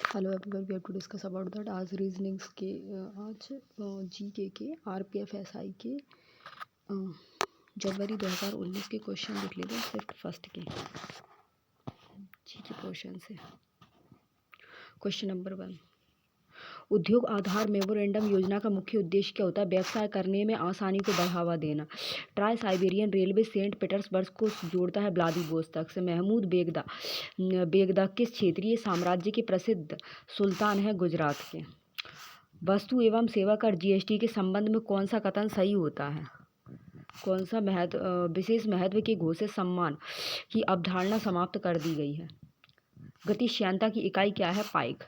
Hello everyone, we have to discuss about that आज reasonings के आज जीके के आरपीएफ एसआई के जनवरी 2019 के क्वेश्चन लिख लेते हैं सिर्फ फर्स्ट के जीके पोर्शन से। क्वेश्चन नंबर 1, उद्योग आधार मेमोरेंडम योजना का मुख्य उद्देश्य क्या होता है? व्यवसाय करने में आसानी को बढ़ावा देना। Trans Siberian railway Saint Petersburg को जोड़ता है व्लादिवोस्तोक से। महमूद बेगदा किस क्षेत्रीय साम्राज्य के प्रसिद्ध सुल्तान है? गुजरात के। वस्तु एवं सेवा कर जीएसटी के संबंध में कौन सा कथन सही होता है? कौन सा विशेष महत्व के घोषित सम्मान की अवधारणा समाप्त कर दी गई है? गतिशीलता की इकाई क्या है? पाइक।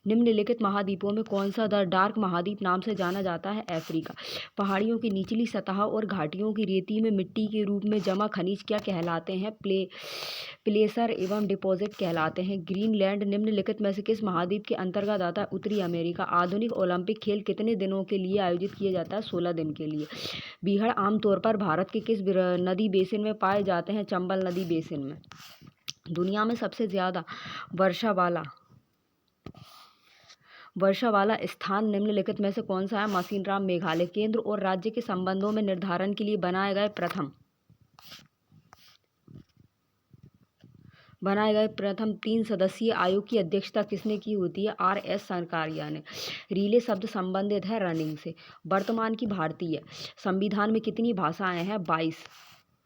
निम्नलिखित महाद्वीपों में कौन सा द डार्क महाद्वीप नाम से जाना जाता है? अफ्रीका। पहाड़ियों की निचली सतह और घाटियों की रेती में मिट्टी के रूप में जमा खनिज क्या कहलाते हैं? प्लेसर एवं डिपॉजिट कहलाते हैं। ग्रीनलैंड निम्नलिखित में से किस महाद्वीप के अंतर्गत आता है? उत्तरी अमेरिका। आधुनिक ओलंपिक खेल कितने दिनों के लिए आयोजित किया जाता है? 16 दिन के लिए। बीहड़ आमतौर पर भारत के किस नदी बेसिन में पाए जाते हैं? चंबल नदी बेसिन में। दुनिया में सबसे ज्यादा वर्षा वाला स्थान निम्नलिखित में से कौन सा है? मौसिनराम, मेघालय। केंद्र और राज्य के संबंधों में निर्धारण के लिए बनाए गए प्रथम 3 सदस्यीय आयोग की अध्यक्षता किसने की होती है? RS सरकारिया ने। रिले शब्द संबंधित है रनिंग से। वर्तमान की भारतीय संविधान में कितनी भाषाएं हैं? 22।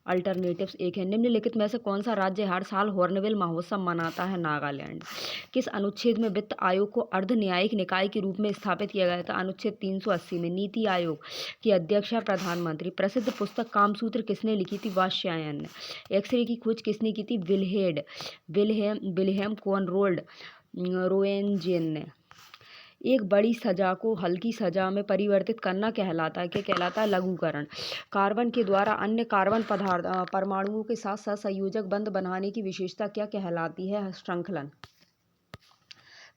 अल्टरनेटिव्स 1 है। निम्नलिखित में से कौन सा राज्य हर साल हॉर्नबिल महोत्सव मनाता है? नागालैंड। किस अनुच्छेद में वित्त आयोग को अर्ध न्यायिक निकाय के रूप में स्थापित किया गया था? अनुच्छेद 380 में। नीति आयोग की अध्यक्ष है प्रधानमंत्री। प्रसिद्ध पुस्तक कामसूत्र किसने लिखी थी? वात्स्यायन ने। एक्सरे की खोज किसने की थी? विल्हेम कॉनराड रोएंटगेन ने। एक बड़ी सजा को हल्की सजा में परिवर्तित करना कहलाता है? क्या कहलाता है? लघुकरण। कार्बन के द्वारा अन्य कार्बन परमाणुओं के साथ सहसंयोजक बंध बनाने की विशेषता क्या कहलाती है? श्रृंखलन।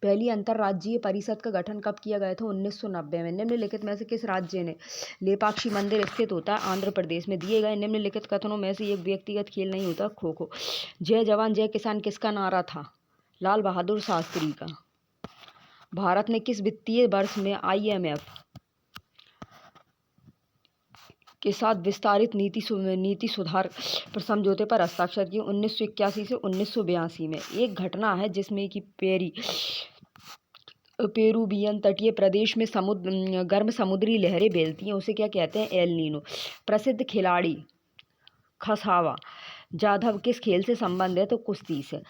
पहली अंतर्राज्यीय परिषद का गठन कब किया गया था? 1990 में। निम्नलिखित में से किस राज्य में लेपाक्षी मंदिर स्थित होता है? आंध्र प्रदेश में। दिए गए निम्नलिखित कथनों में से एक व्यक्तिगत खेल नहीं होता? खो खो। जय जवान जय किसान किसका नारा था? लाल बहादुर शास्त्री का। भारत ने किस वित्तीय वर्ष में IMF के साथ विस्तारित नीति सुधार समझौते पर हस्ताक्षर किए? 1981 से 1982 में। एक घटना है जिसमें कि पेरुवियन तटीय प्रदेश में गर्म समुद्री लहरें बेलती हैं, उसे क्या कहते हैं? El Nino. प्रसिद्ध खिलाड़ी खसावा जाधव किस खेल से संबंध है? तो कुश्ती से।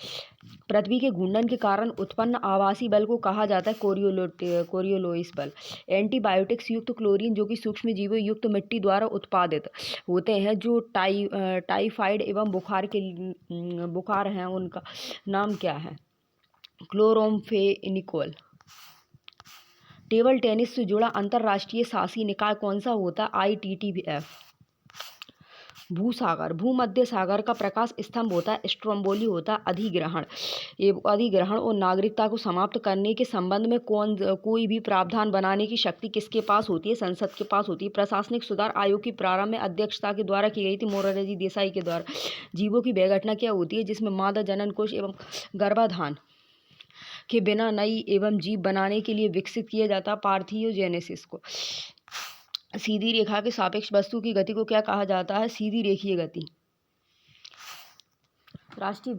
पृथ्वी के घूर्णन के कारण उत्पन्न आभासी बल को कहा जाता है? कोरियोलिस बल। एंटीबायोटिक्स युक्त क्लोरीन जो कि सूक्ष्म जीवों युक्त मिट्टी द्वारा उत्पादित होते हैं जो टाइफाइड एवं बुखार हैं, उनका नाम क्या है? क्लोरोम्फेनिकोल। टेबल टेनिस से जुड़ा अंतरराष्ट्रीय शासी निकाय कौन सा होता है? ITTF। भूसागर भूमध्य सागर का प्रकाश स्तंभ होता है? स्ट्रोम्बोली होता है। अधिग्रहण और नागरिकता को समाप्त करने के संबंध में कोई भी प्रावधान बनाने की शक्ति किसके पास होती है? संसद के पास होती है। प्रशासनिक सुधार आयोग की प्रारंभ में अध्यक्षता के द्वारा की गई थी? मोरारजी देसाई के द्वारा। जीवों की वह घटना क्या होती है जिसमें मादा जनन कोष एवं गर्भाधान के बिना नई एवं जीव बनाने के लिए विकसित किया जाता? पार्थियोजेनेसिस को। सीधी रेखा के सापेक्ष वस्तु की गति को क्या कहा जाता है? सीधी रेखीय गति। राष्ट्रीय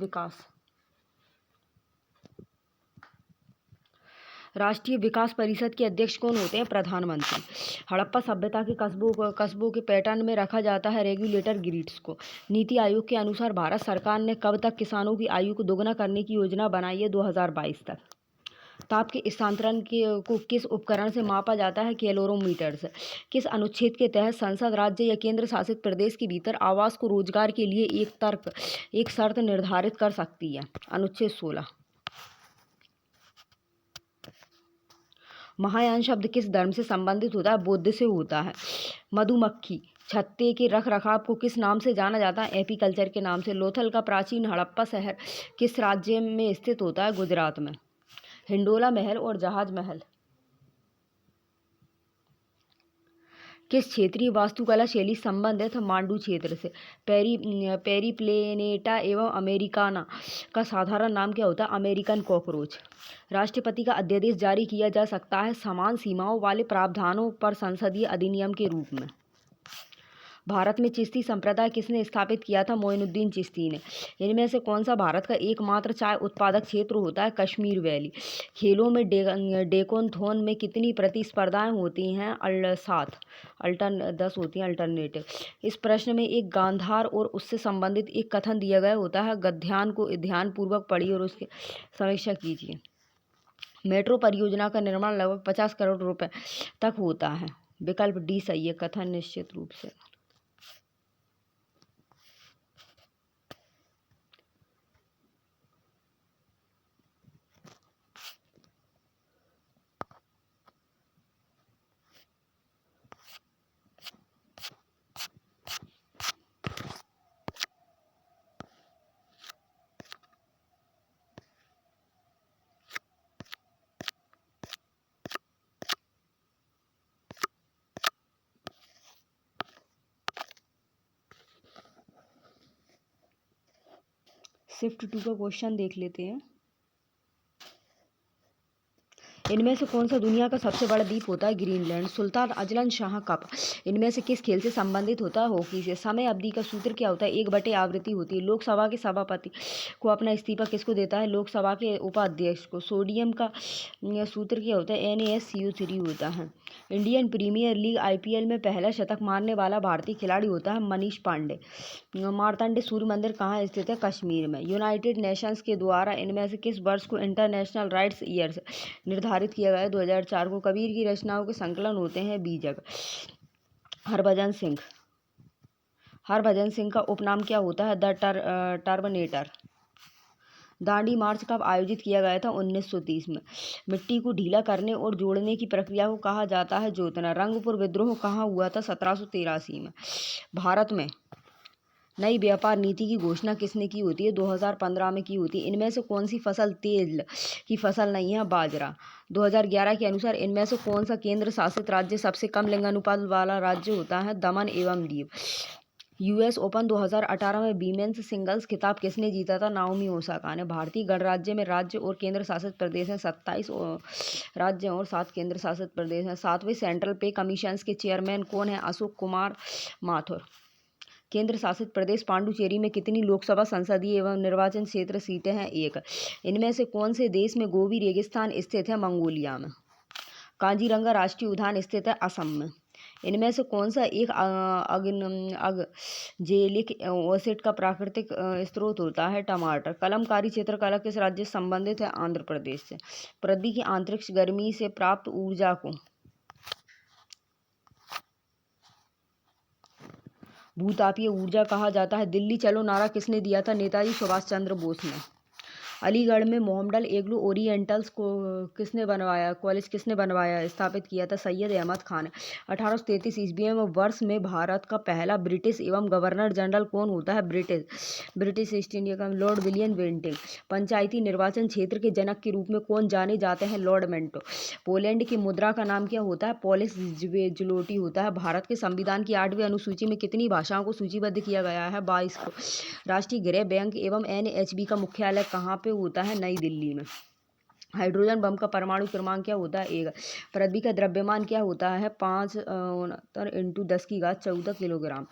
विकास परिषद के अध्यक्ष कौन होते हैं? प्रधानमंत्री। हड़प्पा सभ्यता के कस्बों के पैटर्न में रखा जाता है रेगुलेटर ग्रिड्स को। नीति आयोग के अनुसार भारत सरकार ने कब तक किसानों की आयु को दोगुना करने की योजना बनाई है? 2022 तक। ताप के स्थानांतरण को किस उपकरण से मापा जाता है? कैलोरीमीटर से। किस अनुच्छेद के तहत संसद राज्य या केंद्र शासित प्रदेश के भीतर आवास को रोजगार के लिए एक शर्त निर्धारित कर सकती है? अनुच्छेद 16। महायान शब्द किस धर्म से संबंधित होता है? बुद्ध से होता है। मधुमक्खी छत्ते के रखरखाव को किस नाम से जाना जाता है? एपीकल्चर के नाम से। लोथल का प्राचीन हड़प्पा शहर किस राज्य में स्थित होता है? गुजरात में। हिंडोला महल और जहाज महल किस क्षेत्रीय वास्तुकला शैली संबंधित है मांडू क्षेत्र से? पेरीप्लेनेटा एवं अमेरिकाना का साधारण नाम क्या होता है? American cockroach. राष्ट्रपति का अध्यादेश जारी किया जा सकता है समान सीमाओं वाले प्रावधानों पर संसदीय अधिनियम के रूप में। भारत में चिश्ती संप्रदाय किसने स्थापित किया था? मोइनुद्दीन चिश्ती ने। इनमें से कौन सा भारत का एकमात्र चाय उत्पादक क्षेत्र होता है? कश्मीर वैली। खेलों में डेकोथलॉन में कितनी प्रतिस्पर्धाएं होती हैं? 7। 10 होती हैं अल्टरनेटिव। इस प्रश्न में एक गांधार और उससे संबंधित एक कथन दिया गया होता है। गद्यान को ध्यानपूर्वक पढ़िए और उसकी समीक्षा कीजिए। मेट्रो परियोजना का निर्माण लगभग 50 करोड़ रुपए तक होता है। विकल्प डी सही है, कथन निश्चित रूप से। शिफ्ट 2 का क्वेश्चन देख लेते हैं। इनमें से कौन सा दुनिया का सबसे बड़ा द्वीप होता है? Greenland. Sultan Azlan Shah cup इनमें से किस खेल से संबंधित होता है? हॉकी से। समय अवधि का सूत्र क्या होता है? 1/, आवृत्ति होती है। लोकसभा के सभापति को अपना इस्तीफा किसको देता है? लोकसभा के उपाध्यक्ष को। सोडियम का सूत्र क्या होता है? NaSCO3 होता है। इंडियन प्रीमियर लीग IPL में पहला शतक मारने वाला भारतीय खिलाड़ी होता है मनीष पांडे। मार्तंड सूर्य मंदिर कहाँ स्थित है? कश्मीर में। यूनाइटेड नेशंस के द्वारा इनमें से किस वर्ष को इंटरनेशनल राइट्स ईयर्स निर्धारित किया गया? 2004 को। कबीर की रचनाओं के संकलन होते हैं बीजक। हरभजन सिंह का उपनाम क्या होता है? The terminator. दांडी मार्च कब आयोजित किया गया था? 1930 में। मिट्टी को ढीला करने और जोड़ने की प्रक्रिया को कहा जाता है जोतना। रंगपुर विद्रोह कहाँ हुआ था? 1783 में। भारत में नई व्यापार नीति की घोषणा किसने की होती है? 2015 में की होती है। इनमें से कौन सी फसल तेल की फसल नहीं है? बाजरा। 2011 के अनुसार इनमें से कौन सा केंद्र शासित राज्य सबसे कम लिंगानुपात वाला राज्य होता है? दमन एवं दीव। US ओपन 2018 में वीमेन्स सिंगल्स खिताब किसने जीता था? नाओमी ओसाका ने। भारतीय गणराज्य में राज्य और केंद्र शासित प्रदेश हैं 27 राज्य और 7 केंद्र शासित प्रदेश हैं। 7वें सेंट्रल पे कमीशन के चेयरमैन कौन है? अशोक कुमार माथुर। केंद्र शासित प्रदेश पांडुचेरी में कितनी लोकसभा संसदीय एवं निर्वाचन क्षेत्र सीटें हैं? 1। इनमें से कौन से देश में गोबी रेगिस्तान स्थित है? मंगोलिया में। काजीरंगा राष्ट्रीय उद्यान स्थित है असम में। इनमें से कौन सा एक जेलिक एसिड का प्राकृतिक स्रोत होता है? टमाटर। कलमकारी चित्रकला किस राज्य से संबंधित है? आंध्र प्रदेश से। पृथ्वी की आंतरिक गर्मी से प्राप्त ऊर्जा को भूतापीय ऊर्जा कहा जाता है। दिल्ली चलो नारा किसने दिया था? नेताजी सुभाष चंद्र बोस ने। अलीगढ़ में मोहम्मडन एंग्लो ओरिएंटल्स को कॉलेज किसने बनवाया स्थापित किया था? सैयद अहमद खान। 1833 ईस्वी में वर्ष में भारत का पहला ब्रिटिश एवं गवर्नर जनरल कौन होता है? ब्रिटिश ईस्ट इंडिया का लॉर्ड विलियम बेंटिंग। पंचायती निर्वाचन क्षेत्र के जनक के रूप में कौन जाने जाते हैं? लॉर्ड मेंटो। पोलैंड की मुद्रा का नाम क्या होता है? पॉलिश ज्वेलोटी होता है। भारत के संविधान की 8वीं अनुसूची में कितनी भाषाओं को सूचीबद्ध किया गया है? 22 को। राष्ट्रीय गृह बैंक एवं NHB का मुख्यालय कहाँ पे होता है? नई दिल्ली में। हाइड्रोजन बम का परमाणु क्रमांक क्या होता है? 1। पृथ्वी का द्रव्यमान क्या होता है? 569 × 10⁻14 किलोग्राम।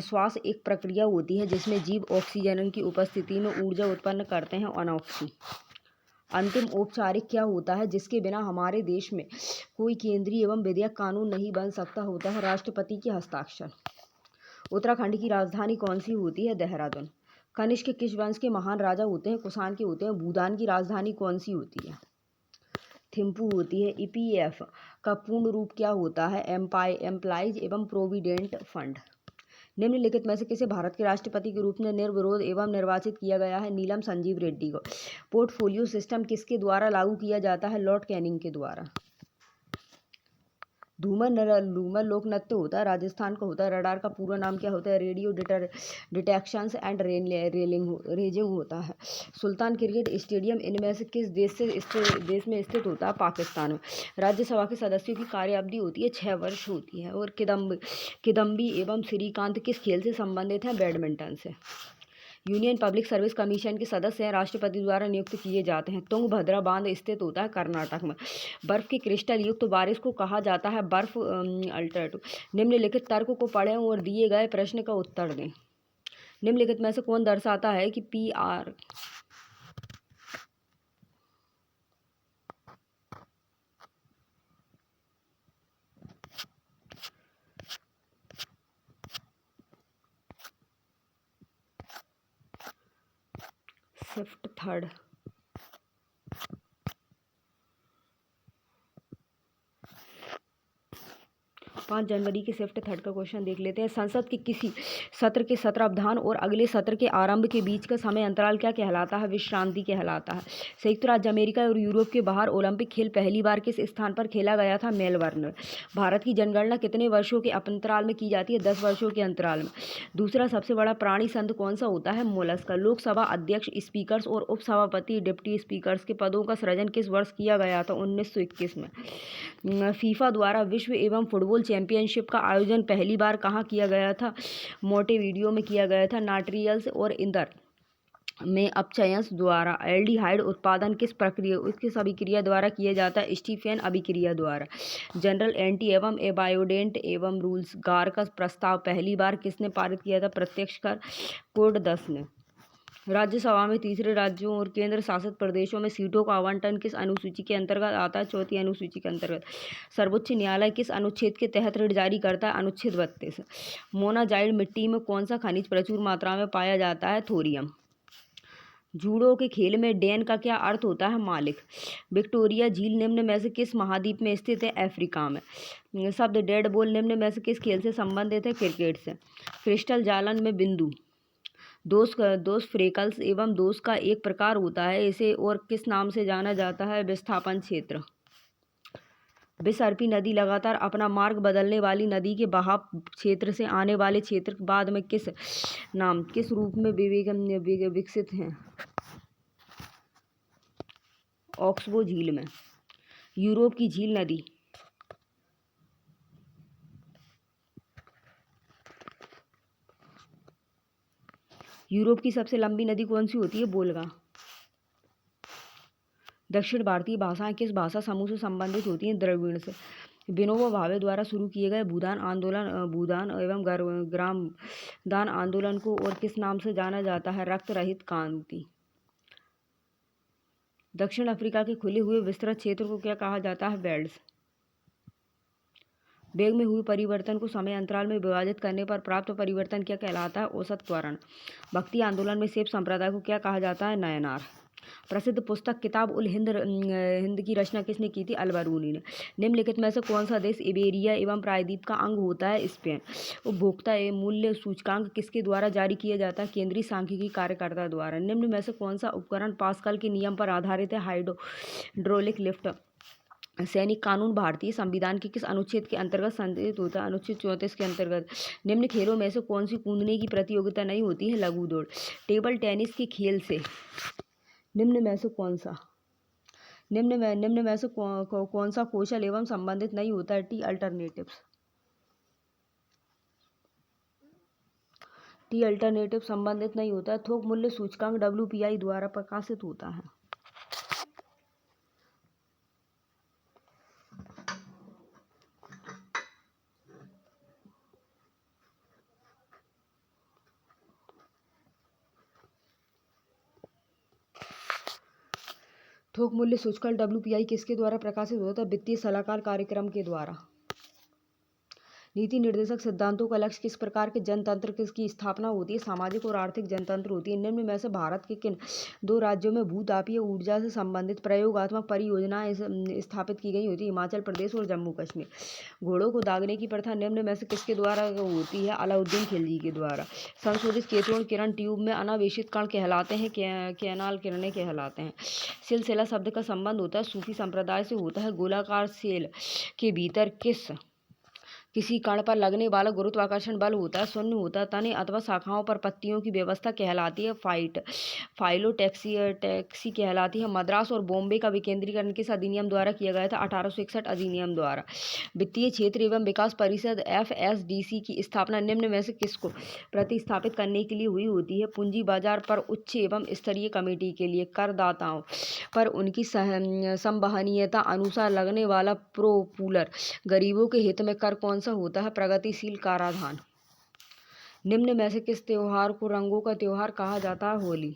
श्वास एक प्रक्रिया होती है जिसमें जीव ऑक्सीजन की उपस्थिति में ऊर्जा उत्पन्न करते हैं, अनॉक्सी। अंतिम औपचारिक क्या होता है जिसके बिना हमारे देश में कोई केंद्रीय एवं विधेयक कानून नहीं बन सकता? होता है राष्ट्रपति के हस्ताक्षर। उत्तराखंड की राजधानी कौन सी होती है? देहरादून। कनिष्क किस वंश के महान राजा होते हैं? कुषाण के होते हैं। भूटान की राजधानी कौन सी होती है? थिम्पू होती है। EPF का पूर्ण रूप क्या होता है? एम्प्लॉइज एवं प्रोविडेंट फंड। निम्नलिखित में से किसे भारत के राष्ट्रपति के रूप में निर्विरोध एवं निर्वाचित किया गया है? नीलम संजीव रेड्डी को। पोर्टफोलियो सिस्टम किसके द्वारा लागू किया जाता है? लॉर्ड कैनिंग के द्वारा। लूमर लोक नृत्य होता है, राजस्थान का होता है। रडार का पूरा नाम क्या होता है? रेडियो डिटेक्शंस एंड रेजिंग होता है। सुल्तान क्रिकेट स्टेडियम इनमें से किस देश में स्थित होता है? पाकिस्तान में। राज्यसभा के सदस्यों की कार्य अवधि होती है 6 वर्ष होती है। और किदम्बी एवं श्रीकांत किस खेल से संबंधित हैं? बैडमिंटन से। यूनियन पब्लिक सर्विस कमीशन के सदस्य हैं राष्ट्रपति द्वारा नियुक्त किए जाते हैं। तुंगभद्रा बांध स्थित होता है कर्नाटक में। बर्फ की क्रिस्टल युक्त बारिश को कहा जाता है बर्फ अल्टरनेटिव। निम्नलिखित तर्क को पढ़ें और दिए गए प्रश्न का उत्तर दें। निम्नलिखित में से कौन दर्शाता है कि PR शिफ्ट थर्ड 5 जनवरी के शिफ्ट थर्ड का क्वेश्चन देख लेते हैं। संसद के किसी सत्र के सत्रावधान और अगले सत्र के आरंभ के बीच का समय अंतराल क्या कहलाता है? विश्रांति कहलाता है। संयुक्त राज्य अमेरिका और यूरोप के बाहर ओलंपिक खेल पहली बार किस स्थान पर खेला गया था? मेलबर्न। भारत की जनगणना कितने वर्षों के अंतराल में की जाती है? 10 वर्षों के अंतराल में। दूसरा सबसे बड़ा प्राणी संघ कौन सा होता है? मोलस्क। लोकसभा अध्यक्ष, स्पीकर्स और उपसभापति, डिप्टी स्पीकर्स के पदों का सृजन किस वर्ष किया गया था? 1921 में। फीफा द्वारा विश्व एवं फुटबॉल चैंपियनशिप का आयोजन पहली बार कहाँ किया गया था? मोंटेवीडियो में किया गया था। नाइट्रियल्स और ईंधन में अपचयंस द्वारा एल्डिहाइड उत्पादन किस अभिक्रिया द्वारा किया जाता है? स्टीफेन अभिक्रिया द्वारा। जनरल एंटी एवं एबायोडेंट एवं रूल्स गार का प्रस्ताव पहली बार किसने पारित किया था? प्रत्यक्ष कर कोड 10 ने। राज्यसभा में तीसरे राज्यों और केंद्र शासित प्रदेशों में सीटों का आवंटन किस अनुसूची के अंतर्गत आता है? 4वीं अनुसूची के अंतर्गत। सर्वोच्च न्यायालय किस अनुच्छेद के तहत ऋण जारी करता है? अनुच्छेद 32। मोनाजाइट मिट्टी में कौन सा खनिज प्रचुर मात्रा में पाया जाता है? थोरियम। जूडो के खेल में डैन का क्या अर्थ होता है? मालिक। विक्टोरिया झील निम्न में से किस महाद्वीप में स्थित है? अफ्रीका में। शब्द डेड बॉल निम्न में से किस खेल से संबंधित है? क्रिकेट से। क्रिस्टल जालन में बिंदु दोष फ्रेकल्स एवं दोष का एक प्रकार होता है। इसे और किस नाम से जाना जाता है? विस्थापन क्षेत्र। विसर्पी नदी लगातार अपना मार्ग बदलने वाली नदी के बहाव क्षेत्र से आने वाले क्षेत्र बाद में किस रूप में विकसित हैं? ऑक्सबो झील में। यूरोप की झील नदी यूरोप की सबसे लंबी नदी कौन सी होती है? वोल्गा। दक्षिण भारतीय भाषाएं किस भाषा समूह से संबंधित होती हैं? द्रविड़ से। विनोबा भावे द्वारा शुरू किए गए भूदान एवं ग्राम दान आंदोलन को और किस नाम से जाना जाता है? रक्त रहित क्रांति। दक्षिण अफ्रीका के खुले हुए विस्तृत क्षेत्र को क्या कहा जाता है? बेल्ट्स। वेग में हुए परिवर्तन को समय अंतराल में विभाजित करने पर प्राप्त परिवर्तन क्या कहलाता है? औसत त्वरण। भक्ति आंदोलन में शैव संप्रदाय को क्या कहा जाता है? नयनार। प्रसिद्ध पुस्तक किताब उल हिंद की रचना किसने की थी? अल-बरूनी ने। निम्नलिखित में से कौन सा देश इबेरिया एवं प्रायद्वीप का अंग होता है? स्पेन। उपभोक्ता एवं मूल्य सूचकांक किसके द्वारा जारी किया जाता है? केंद्रीय सांख्यिकी कार्यकर्ता द्वारा। निम्न में से कौन सा उपकरण पास्कल के नियम पर आधारित है? Hydraulic lift. सैनिक कानून भारतीय संविधान के किस अनुच्छेद के अंतर्गत संदर्भित होता है? अनुच्छेद 34 के अंतर्गत। निम्न खेलों में से कौन सी कूदने की प्रतियोगिता नहीं होती है? लघु दौड़। टेबल टेनिस के खेल से निम्न में से कौन सा कौशल एवं संबंधित नहीं होता है? टी अल्टरनेटिव संबंधित नहीं होता है। थोक मूल्य सूचकांक WPI द्वारा प्रकाशित होता है। थोक मूल्य सूचकांक WPI किसके द्वारा प्रकाशित होता है? वित्तीय सलाहकार कार्यक्रम के द्वारा। नीति निर्देशक सिद्धांतों का लक्ष्य किस प्रकार के जनतंत्र की स्थापना होती है? सामाजिक और आर्थिक जनतंत्र होती है। निम्न में से भारत के किन 2 राज्यों में भूतापीय ऊर्जा से संबंधित प्रयोगात्मक परियोजनाएं स्थापित की गई होती है? हिमाचल प्रदेश और जम्मू कश्मीर। घोड़ों को दागने की प्रथा निम्न में से किसके द्वारा होती है? अलाउद्दीन खिलजी के द्वारा। संशोधित केतुओं किरण ट्यूब में अनावेशित कण कहलाते हैं, कैनाल किरणें कहलाते हैं। सिलसिला शब्द का संबंध होता है सूफी संप्रदाय से होता है। गोलाकार सेल के भीतर किसी कण पर लगने वाला गुरुत्वाकर्षण बल होता है, शून्य होता है। तने अथवा शाखाओं पर पत्तियों की व्यवस्था कहलाती है फाइलोटैक्सी कहलाती है। मद्रास और बॉम्बे का विकेंद्रीकरण किस अधिनियम द्वारा किया गया था? 1861 अधिनियम द्वारा। वित्तीय क्षेत्र एवं विकास परिषद FSDC की स्थापना निम्न में से किसको प्रतिस्थापित करने के लिए हुई होती है? पूंजी बाजार पर उच्च एवं स्तरीय कमेटी के लिए। करदाताओं पर उनकी संवहनीयता अनुसार लगने वाला प्रोपूलर। गरीबों के हित में कर कौन सा होता है? प्रगतिशील कराधान। निम्न में से किस त्योहार को रंगों का त्योहार कहा जाता है? होली।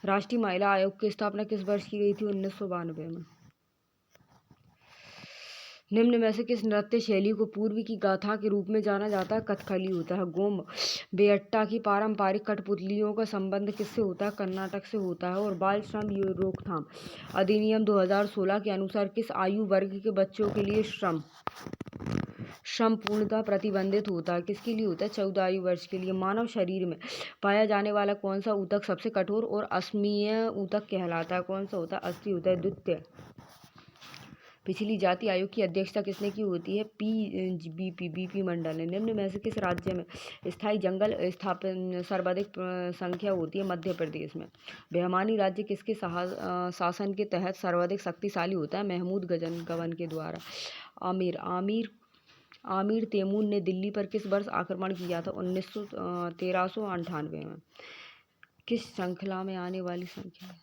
राष्ट्रीय महिला आयोग की स्थापना किस वर्ष की गई थी? 1992 में। निम्न में से किस नृत्य शैली को पूर्व की गाथा के रूप में जाना जाता है? कथकली होता है। गोम बेट्टा की पारंपरिक कठपुतलियों का संबंध किससे होता है? कर्नाटक से होता है। और बाल श्रम रोकथाम अधिनियम 2016 के अनुसार किस आयु वर्ग के बच्चों के लिए श्रम पूर्णतः प्रतिबंधित होता है? किसके लिए होता है? 14 आयु वर्ष के लिए। मानव शरीर में पाया जाने वाला कौन सा ऊतक सबसे कठोर और अश्मीय ऊतक कहलाता है? कौन सा होता है? अस्थि होता है। द्वितीय पिछली जाति आयोग की अध्यक्षता किसने की होती है? बीपी मंडल ने। निम्न में से किस राज्य में स्थायी जंगल स्थापन सर्वाधिक संख्या होती है? मध्य प्रदेश में। बेहमानी राज्य किसके शासन के तहत सर्वाधिक शक्तिशाली होता है? महमूद गजनन के द्वारा। आमिर तैमूर ने दिल्ली पर किस वर्ष आक्रमण किया था? 1398 में। किस श्रृंखला में आने वाली संख्या?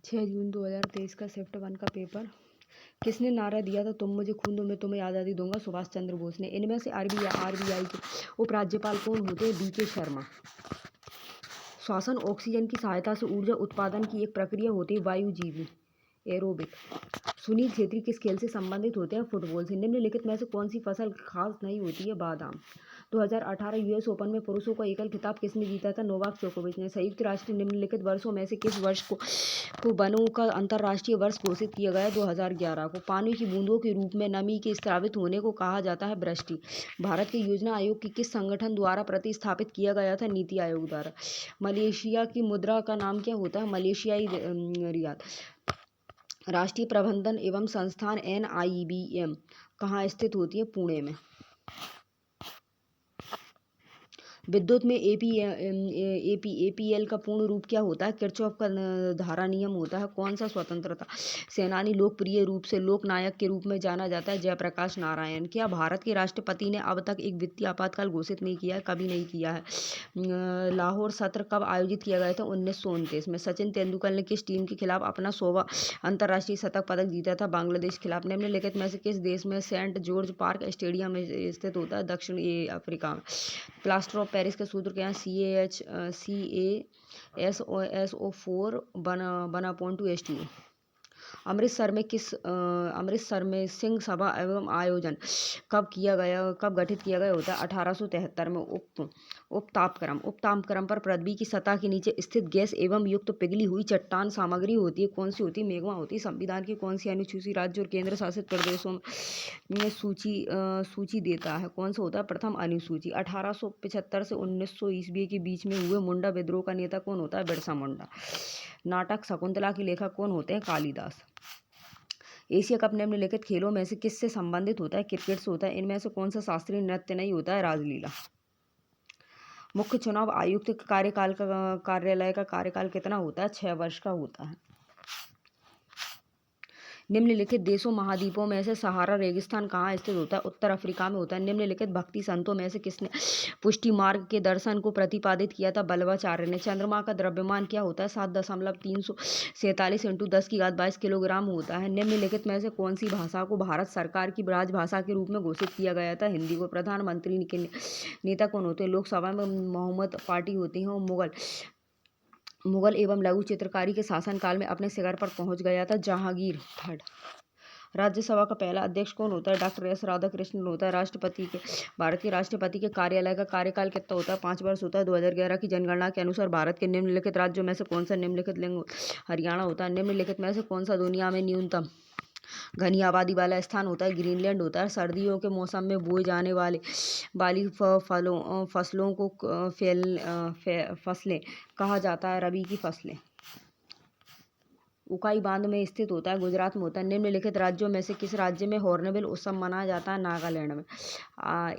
6 जून 2023 का शिफ्ट 1 का पेपर। किसने नारा दिया था तुम मुझे खून दो मैं तुम्हें आज़ादी दूंगा? सुभाष चंद्र बोस ने। इनमें से आरबीआई के उपराज्यपाल कौन होते हैं? बीके शर्मा। श्वसन ऑक्सीजन की सहायता से ऊर्जा उत्पादन की एक प्रक्रिया होती है वायुजीवी एरोबिक। सुनील छेत्री किस खेल से संबंधित होते हैं? फुटबॉल से। निम्नलिखित में से कौन सी फसल खास नहीं होती है? बादाम। 2018 यूएस ओपन में पुरुषों का एकल खिताब किसने जीता था? नोवाक जोकोविच ने। संयुक्त राष्ट्र निम्नलिखित वर्षों में से किस वर्ष को वनों का अंतर्राष्ट्रीय वर्ष घोषित किया गया? 2011 को। पानी की बूंदों के रूप में नमी के स्रावित होने को कहा जाता है वृष्टि। भारत के योजना आयोग की किस संगठन द्वारा प्रतिस्थापित किया गया था? नीति आयोग द्वारा। मलेशिया की मुद्रा का नाम क्या होता है? मलेशियाई रियाल। राष्ट्रीय प्रबंधन एवं संस्थान NIBM कहाँ स्थित होती है? पुणे में। विद्युत में APL का पूर्ण रूप क्या होता है? किरचॉफ का धारा नियम होता है। कौन सा स्वतंत्रता सेनानी लोकप्रिय रूप से लोकनायक के रूप में जाना जाता है? जयप्रकाश नारायण। क्या भारत के राष्ट्रपति ने अब तक एक वित्तीय आपातकाल घोषित नहीं किया है? कभी नहीं किया है। लाहौर सत्र कब आयोजित किया गया था? 1929 में। सचिन तेंदुलकर ने किस टीम के खिलाफ अपना 100वां अंतर्राष्ट्रीय शतक पदक जीता था? बांग्लादेश खिलाफ। निम्नलिखित में से किस देश में सेंट जॉर्ज पार्क स्टेडियम स्थित होता है? दक्षिण अफ्रीका में। प्लास्टर ऑफ पेरिस का सूत्र क्या है? CaSO4 1/2H2O। अमृतसर में सिंह सभा एवं आयोजन कब गठित किया गया होता है? 1873 में। उपतापक्रम पर पृथ्वी की सतह के नीचे स्थित गैस एवं युक्त पिघली हुई चट्टान सामग्री होती है। कौन सी होती है? मैग्मा होती है। संविधान की कौन सी अनुसूची राज्य और केंद्र शासित प्रदेशों में सूची देता है? कौन सा होता है? प्रथम अनुसूची। 1875 से 1900 ईस्वी के बीच में हुए मुंडा विद्रोह का नेता कौन होता है? बिरसा मुंडा। नाटक शकुंतला के लेखक कौन होते हैं? कालिदास। एशिया कप निम्नलिखित खेलों में से किससे संबंधित होता है? क्रिकेट से होता है। इनमें से कौन सा शास्त्रीय नृत्य नहीं होता है? राजलीला। मुख्य चुनाव आयुक्त कार्यालय का कार्यकाल कितना होता है? 6 वर्ष का होता है। निम्नलिखित देशों महाद्वीपों में से सहारा रेगिस्तान कहाँ स्थित होता है? उत्तर अफ्रीका में होता है। निम्नलिखित भक्ति संतों में से किसने पुष्टि मार्ग के दर्शन को प्रतिपादित किया था? बल्लवाचार्य ने। चंद्रमा का द्रव्यमान क्या होता है? 7.347 × 10⁻22 किलोग्राम होता है। निम्नलिखित में से कौन सी भाषा को भारत सरकार की राजभाषा के रूप में घोषित किया गया था? हिंदी को। प्रधानमंत्री के नेता कौन होते हैं? लोकसभा में मोहम्मद पार्टी होती है। मुगल एवं लघु चित्रकारी के शासनकाल में अपने शिखर पर पहुंच गया था जहांगीर। थर्ड। राज्यसभा का पहला अध्यक्ष कौन होता है? डॉक्टर S राधाकृष्णन होता है। भारत के राष्ट्रपति के कार्यालय का कार्यकाल कितना होता है? 5 वर्ष होता है। 2011 की जनगणना के अनुसार भारत के निम्नलिखित राज्यों में से कौन सा निम्नलिखित लिंग? हरियाणा होता है। निम्नलिखित में से कौन सा दुनिया में न्यूनतम घनी आबादी वाला स्थान होता है? ग्रीनलैंड होता है। सर्दियों के मौसम में बोए जाने वाली फसलों को फसलें कहा जाता है? रबी की फसलें। उकाई बांध में स्थित होता है? गुजरात में होता है। निम्नलिखित राज्यों में से किस राज्य में हॉर्नबिल उत्सव मनाया जाता है? नागालैंड में।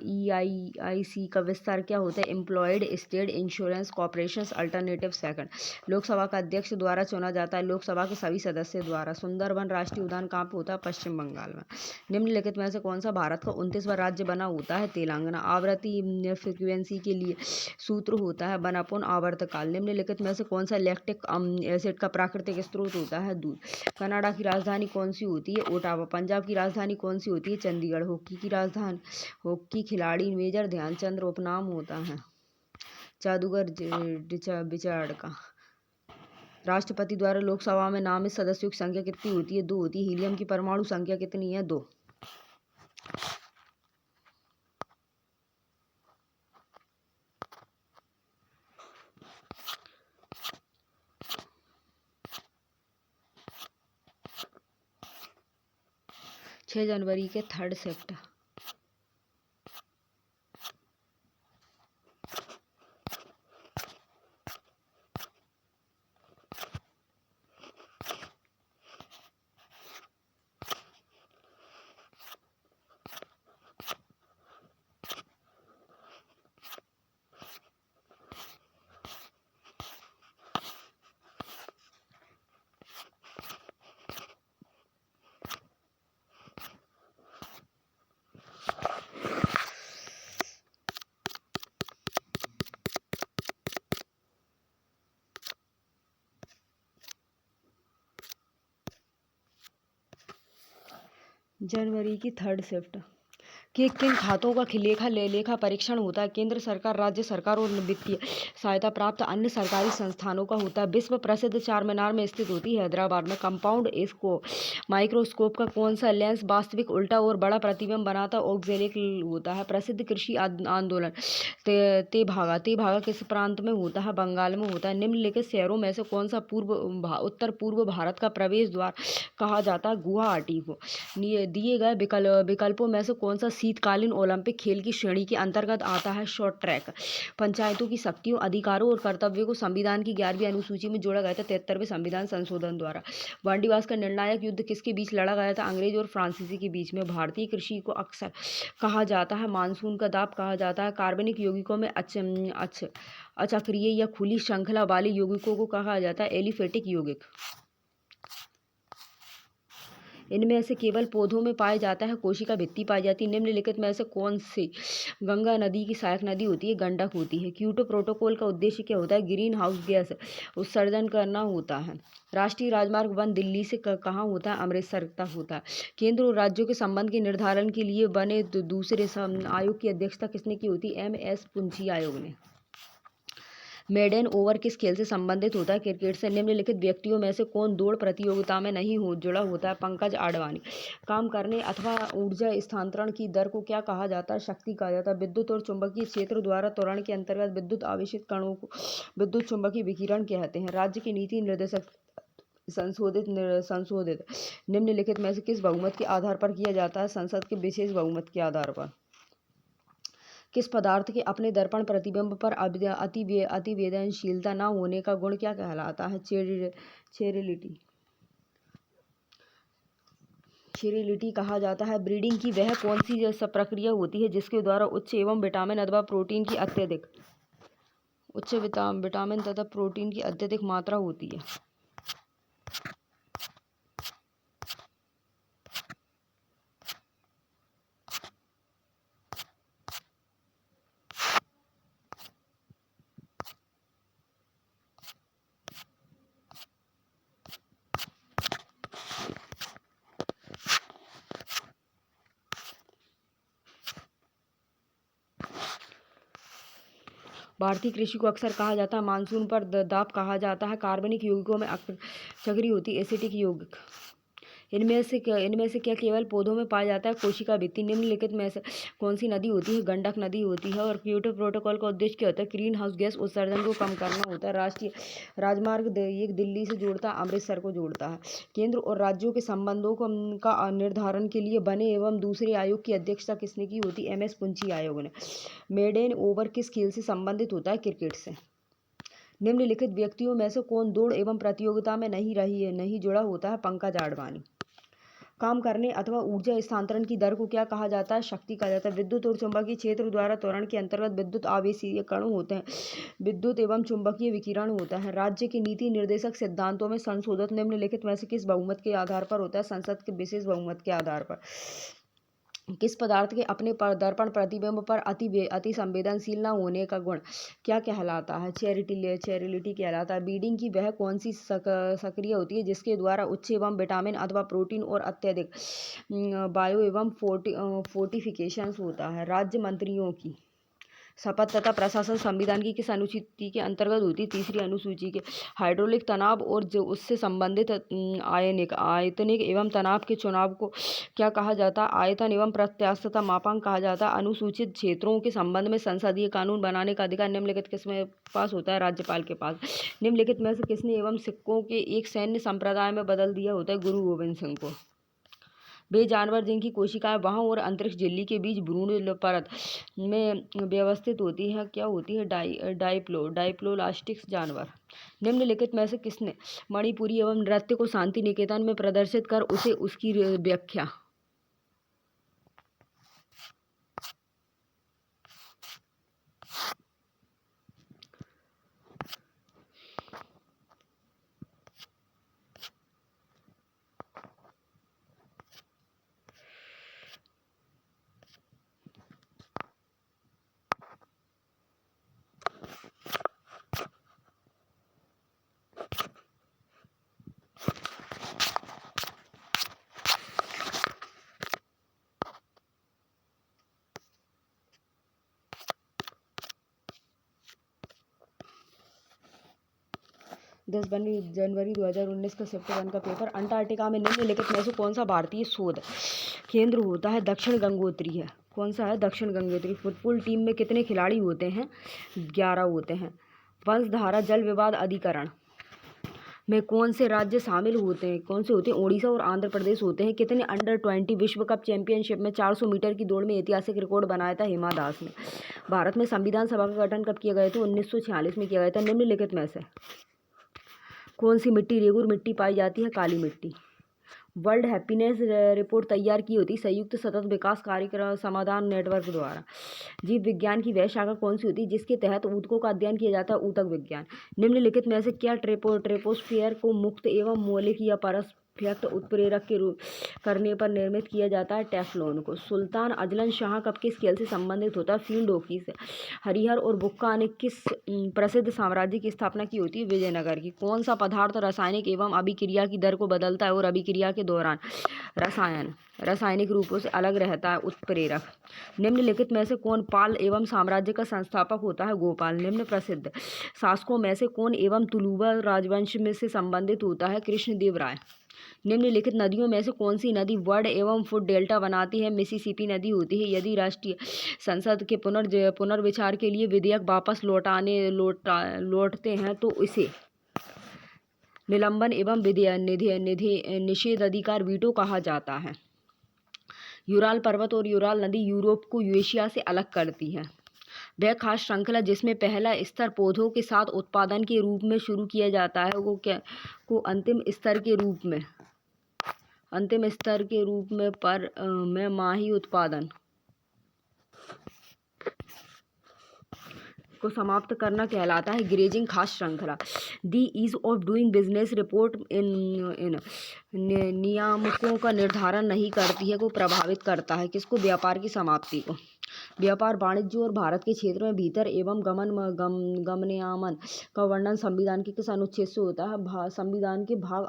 EIC का विस्तार क्या होता है? Employed state insurance corporation alternative second. Lok Sabha का अध्यक्ष द्वारा चुना जाता है? लोकसभा के सभी सदस्य द्वारा। सुंदरबन राष्ट्रीय उद्यान कहाँ पे होता है? पश्चिम बंगाल में। निम्नलिखित में से कौन सा भारत का 29वां राज्य बना होता है? तेलंगाना। आवृत्ति फ्रिक्वेंसी के लिए सूत्र होता है 1/4 आवर्तकाल। निम्नलिखित में से कौन सा लैक्टिक एसिड का प्राकृतिक स्रोत होता है? दूध। कनाडा की राजधानी कौन सी होती है? ओटावा। पंजाब की राजधानी कौन सी होती है? चंडीगढ़। हॉकी खिलाड़ी मेजर ध्यानचंद उपनाम होता है जादूगर रिचर्ड का। राष्ट्रपति द्वारा लोकसभा में नामित सदस्यों की संख्या कितनी होती है? 2 होती है। हीलियम की परमाणु संख्या कितनी है? 2। जनवरी के 3rd शिफ्ट। जनवरी की 3rd शिफ्ट। कि किन खातों का लेखा परीक्षण होता है? केंद्र सरकार, राज्य सरकार और वित्तीय सहायता प्राप्त अन्य सरकारी संस्थानों का होता है। विश्व प्रसिद्ध चारमीनार में स्थित होती है हैदराबाद में। कंपाउंड इसको माइक्रोस्कोप का कौन सा लेंस वास्तविक उल्टा और बड़ा प्रतिबिंब बनाता और होता है? प्रसिद्ध कृषि आंदोलन तेभागा किस प्रांत में होता है? बंगाल में होता है। निम्नलिखित शहरों में से कौन सा उत्तर पूर्व भारत का प्रवेश द्वार कहा जाता है? गुवाहाटी को। दिए गए विकल्पों में से कौन सा शीतकालीन ओलंपिक खेल की श्रेणी के अंतर्गत आता है? Short track. पंचायतों की शक्तियों, अधिकारों और कर्तव्यों को संविधान की 11वीं अनुसूची में जोड़ा गया था 73वें संविधान संशोधन द्वारा। वांडीवास का निर्णायक युद्ध किसके बीच लड़ा गया था? अंग्रेज और फ्रांसीसी के बीच में। भारतीय कृषि को अक्सर कहा जाता है मानसून का दाब कहा जाता है। कार्बनिक यौगिकों में अचक्रीय या खुली श्रृंखला वाले यौगिकों को कहा जाता है एलिफेटिक यौगिक। इनमें से केवल पौधों में पाया जाता है कोशिका भित्ति पाई जाती है। निम्नलिखित में से कौन सी गंगा नदी की सहायक नदी होती है? गंडक होती है। क्योटो प्रोटोकॉल का उद्देश्य क्या होता है? ग्रीन हाउस गैस उत्सर्जन करना होता है। राष्ट्रीय राजमार्ग 1 दिल्ली से कहाँ होता है? अमृतसर तक होता है। केंद्र और राज्यों के संबंध के निर्धारण के लिए बने दूसरे आयोग की अध्यक्षता किसने की होती है? MS पुंछी आयोग ने। मेडन ओवर किस खेल से संबंधित होता है? क्रिकेट से। निम्नलिखित व्यक्तियों में से कौन दौड़ प्रतियोगिता में नहीं जुड़ा होता है? पंकज आडवाणी। काम करने अथवा ऊर्जा स्थानांतरण की दर को क्या कहा जाता है? शक्ति कहा जाता है। विद्युत और चुंबकीय क्षेत्र द्वारा त्वरण के अंतर्गत विद्युत आवेशित कणों को विद्युत चुंबकीय विकिरण कहते हैं। राज्य के नीति निर्देशक संशोधित निम्नलिखित में से किस बहुमत के आधार पर किया जाता है? संसद के विशेष बहुमत के आधार पर। किस पदार्थ के अपने दर्पण प्रतिबिंब पर अतिवेदनशीलता न होने का गुण क्या कहलाता है? चेरिलिटी कहा जाता है। ब्रीडिंग की वह कौन सी प्रक्रिया होती है जिसके द्वारा उच्च एवं विटामिन अथवा प्रोटीन की विटामिन तथा प्रोटीन की अत्यधिक मात्रा होती है? भारतीय कृषि को अक्सर कहा जाता है मानसून पर दाब कहा जाता है। कार्बनिक यौगिकों में सक्रिय होती है एसिटिक यौगिक। इनमें से क्या केवल पौधों में पाया जाता है कोशिका भित्ति? निम्नलिखित में से कौन सी नदी होती है? गंडक नदी होती है। और क्योटो प्रोटोकॉल का उद्देश्य क्या होता है? ग्रीन हाउस गैस उत्सर्जन को कम करना होता है। राष्ट्रीय राजमार्ग 1 दिल्ली से जोड़ता है, अमृतसर को जोड़ता है। केंद्र और राज्यों के संबंधों का निर्धारण के लिए बने एवं दूसरे आयोग की अध्यक्षता किसने की होती? MS पुंछी आयोग ने। मेडन ओवर किस खेल से संबंधित होता है? क्रिकेट से। निम्नलिखित व्यक्तियों में से कौन दौड़ एवं प्रतियोगिता में नहीं जुड़ा होता है? पंकज आडवाणी। काम करने अथवा ऊर्जा स्थानांतरण की दर को क्या कहा जाता है? शक्ति कहा जाता है। विद्युत और चुंबकीय क्षेत्र द्वारा त्वरण के अंतर्गत विद्युत आवेशीय कण होते हैं। विद्युत एवं चुंबकीय विकिरण होता है। राज्य के नीति निर्देशक सिद्धांतों में संशोधित निम्नलिखित में से किस बहुमत के आधार पर होता है? संसद के विशेष बहुमत के आधार पर। किस पदार्थ के अपने दर्पण प्रतिबिंब पर अति संवेदनशील न होने का गुण क्या कहलाता है? चेरिलिटी कहलाता है। ब्रीडिंग की वह कौन सी सक्रिय होती है जिसके द्वारा उच्च एवं विटामिन अथवा प्रोटीन और अत्यधिक बायो एवं फोर्टिफिकेशंस होता है? राज्य मंत्रियों की शपथ तथा प्रशासन संविधान की किस अनुसूची के अंतर्गत होती है? 3री अनुसूची के। हाइड्रोलिक तनाव और जो उससे संबंधित आयतनिक एवं तनाव के चुनाव को क्या कहा जाता है? आयतन एवं प्रत्यास्थता मापांक कहा जाता है। अनुसूचित क्षेत्रों के संबंध में संसदीय कानून बनाने का अधिकार निम्नलिखित किसके पास होता है? राज्यपाल के पास। निम्नलिखित में से किसने एवं सिक्कों के एक सैन्य संप्रदाय में बदल दिया होता है? गुरु गोविंद सिंह को। वे जानवर जिनकी कोशिकाएं वहाँ और अंतरिक्ष झिल्ली के बीच भ्रूण परत में व्यवस्थित होती है क्या होती है? डाइप्लोलास्टिक जानवर। निम्नलिखित में से किसने मणिपुरी एवं नृत्य को शांति निकेतन में प्रदर्शित कर उसकी व्याख्या? 10 जनवरी 2019 का शिफ्ट 1 का पेपर। अंटार्कटिका में निम्नलिखित में से कौन सा भारतीय शोध केंद्र होता है? दक्षिण गंगोत्री है। कौन सा है? दक्षिण गंगोत्री। फुटबॉल टीम में कितने खिलाड़ी होते हैं? 11 होते हैं। वंशधारा जल विवाद अधिकरण में कौन से राज्य शामिल होते हैं? कौन से होते हैं? उड़ीसा और आंध्र प्रदेश होते हैं। कितने अंडर-20 विश्व कप चैंपियनशिप में 400 मीटर की दौड़ में ऐतिहासिक रिकॉर्ड बनाया था हिमा दास ने? भारत में संविधान सभा का गठन कब किया गया था? 1946 में किया गया था। निम्नलिखित में से कौन सी मिट्टी रेगुर मिट्टी पाई जाती है? काली मिट्टी। वर्ल्ड हैप्पीनेस रिपोर्ट तैयार की होती संयुक्त सतत विकास कार्यक्रम समाधान नेटवर्क द्वारा। जीव विज्ञान की वह शाखा कौन सी होती है जिसके तहत ऊतकों का अध्ययन किया जाता है? ऊतक विज्ञान। निम्नलिखित में से क्या ट्रोपोस्फियर को मुक्त एवं मौलिक या परफेक्ट उत्प्रेरक के रूप करने पर निर्मित किया जाता है? टेफ्लॉन को। सुल्तान अजलन शाह कब किस खेल से संबंधित होता है? फील्ड हॉकी से। हरिहर और बुक्का ने किस प्रसिद्ध साम्राज्य की स्थापना की होती है? विजयनगर की। कौन सा पदार्थ रासायनिक एवं अभिक्रिया की दर को बदलता है और अभिक्रिया के दौरान रासायनिक रूपों से अलग रहता है? उत्प्रेरक। निम्नलिखित में से कौन पाल एवं साम्राज्य का संस्थापक होता है? गोपाल। निम्न प्रसिद्ध शासकों में से कौन एवं तुलुवा राजवंश में से संबंधित होता है? कृष्णदेव राय। निम्नलिखित नदियों में से कौन सी नदी वर्ड एवं फुट डेल्टा बनाती है? मिसिसिपी नदी होती है। यदि राष्ट्रीय संसद के पुनर्विचार के लिए विधेयक वापस लौटते हैं तो इसे निलंबन एवं निषेध अधिकार वीटो कहा जाता है। यूराल पर्वत और यूराल नदी यूरोप को यूरेशिया से अलग करती है। वह खास श्रृंखला जिसमें पहला स्तर पौधों के साथ उत्पादन के रूप में शुरू किया जाता है वो क्या को अंतिम स्तर के रूप में माही उत्पादन को समाप्त करना कहलाता है। ग्रेजिंग खास श्रृंखला। The ease of doing business report इन नियामकों का निर्धारण नहीं करती है, को प्रभावित करता है। किसको? व्यापार की समाप्ति को। व्यापार वाणिज्य और भारत के क्षेत्र में भीतर एवं गमनागमन का वर्णन संविधान के किस अनुच्छेद से होता है? संविधान के भाग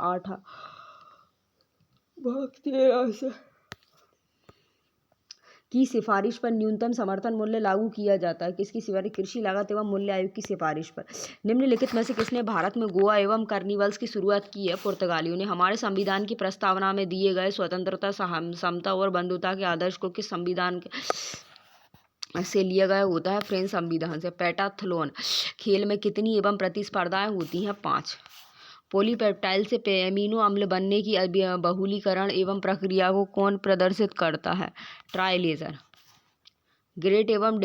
13 से की सिफारिश पर न्यूनतम समर्थन मूल्य लागू किया जाता है। किसकी सिफारिश? कृषि लागत एवं मूल्य आयोग की सिफारिश पर। निम्नलिखित में से किसने भारत में गोवा एवं कार्निवल्स की शुरुआत की है? पुर्तगालियों ने। हमारे संविधान की प्रस्तावना में दिए गए स्वतंत्रता, समता और बंधुता के आदर्श को किस संविधान से लिया गया होता है? फ्रेंच संविधान से। पेंटाथलॉन खेल में कितनी एवं प्रतिस्पर्धाएं होती हैं? 5। पॉलीपेप्टाइड से एमिनो अम्ल बनने की बहुलीकरण एवं प्रक्रिया को कौन प्रदर्शित करता है? ट्राइलेजर। ग्रेट एवं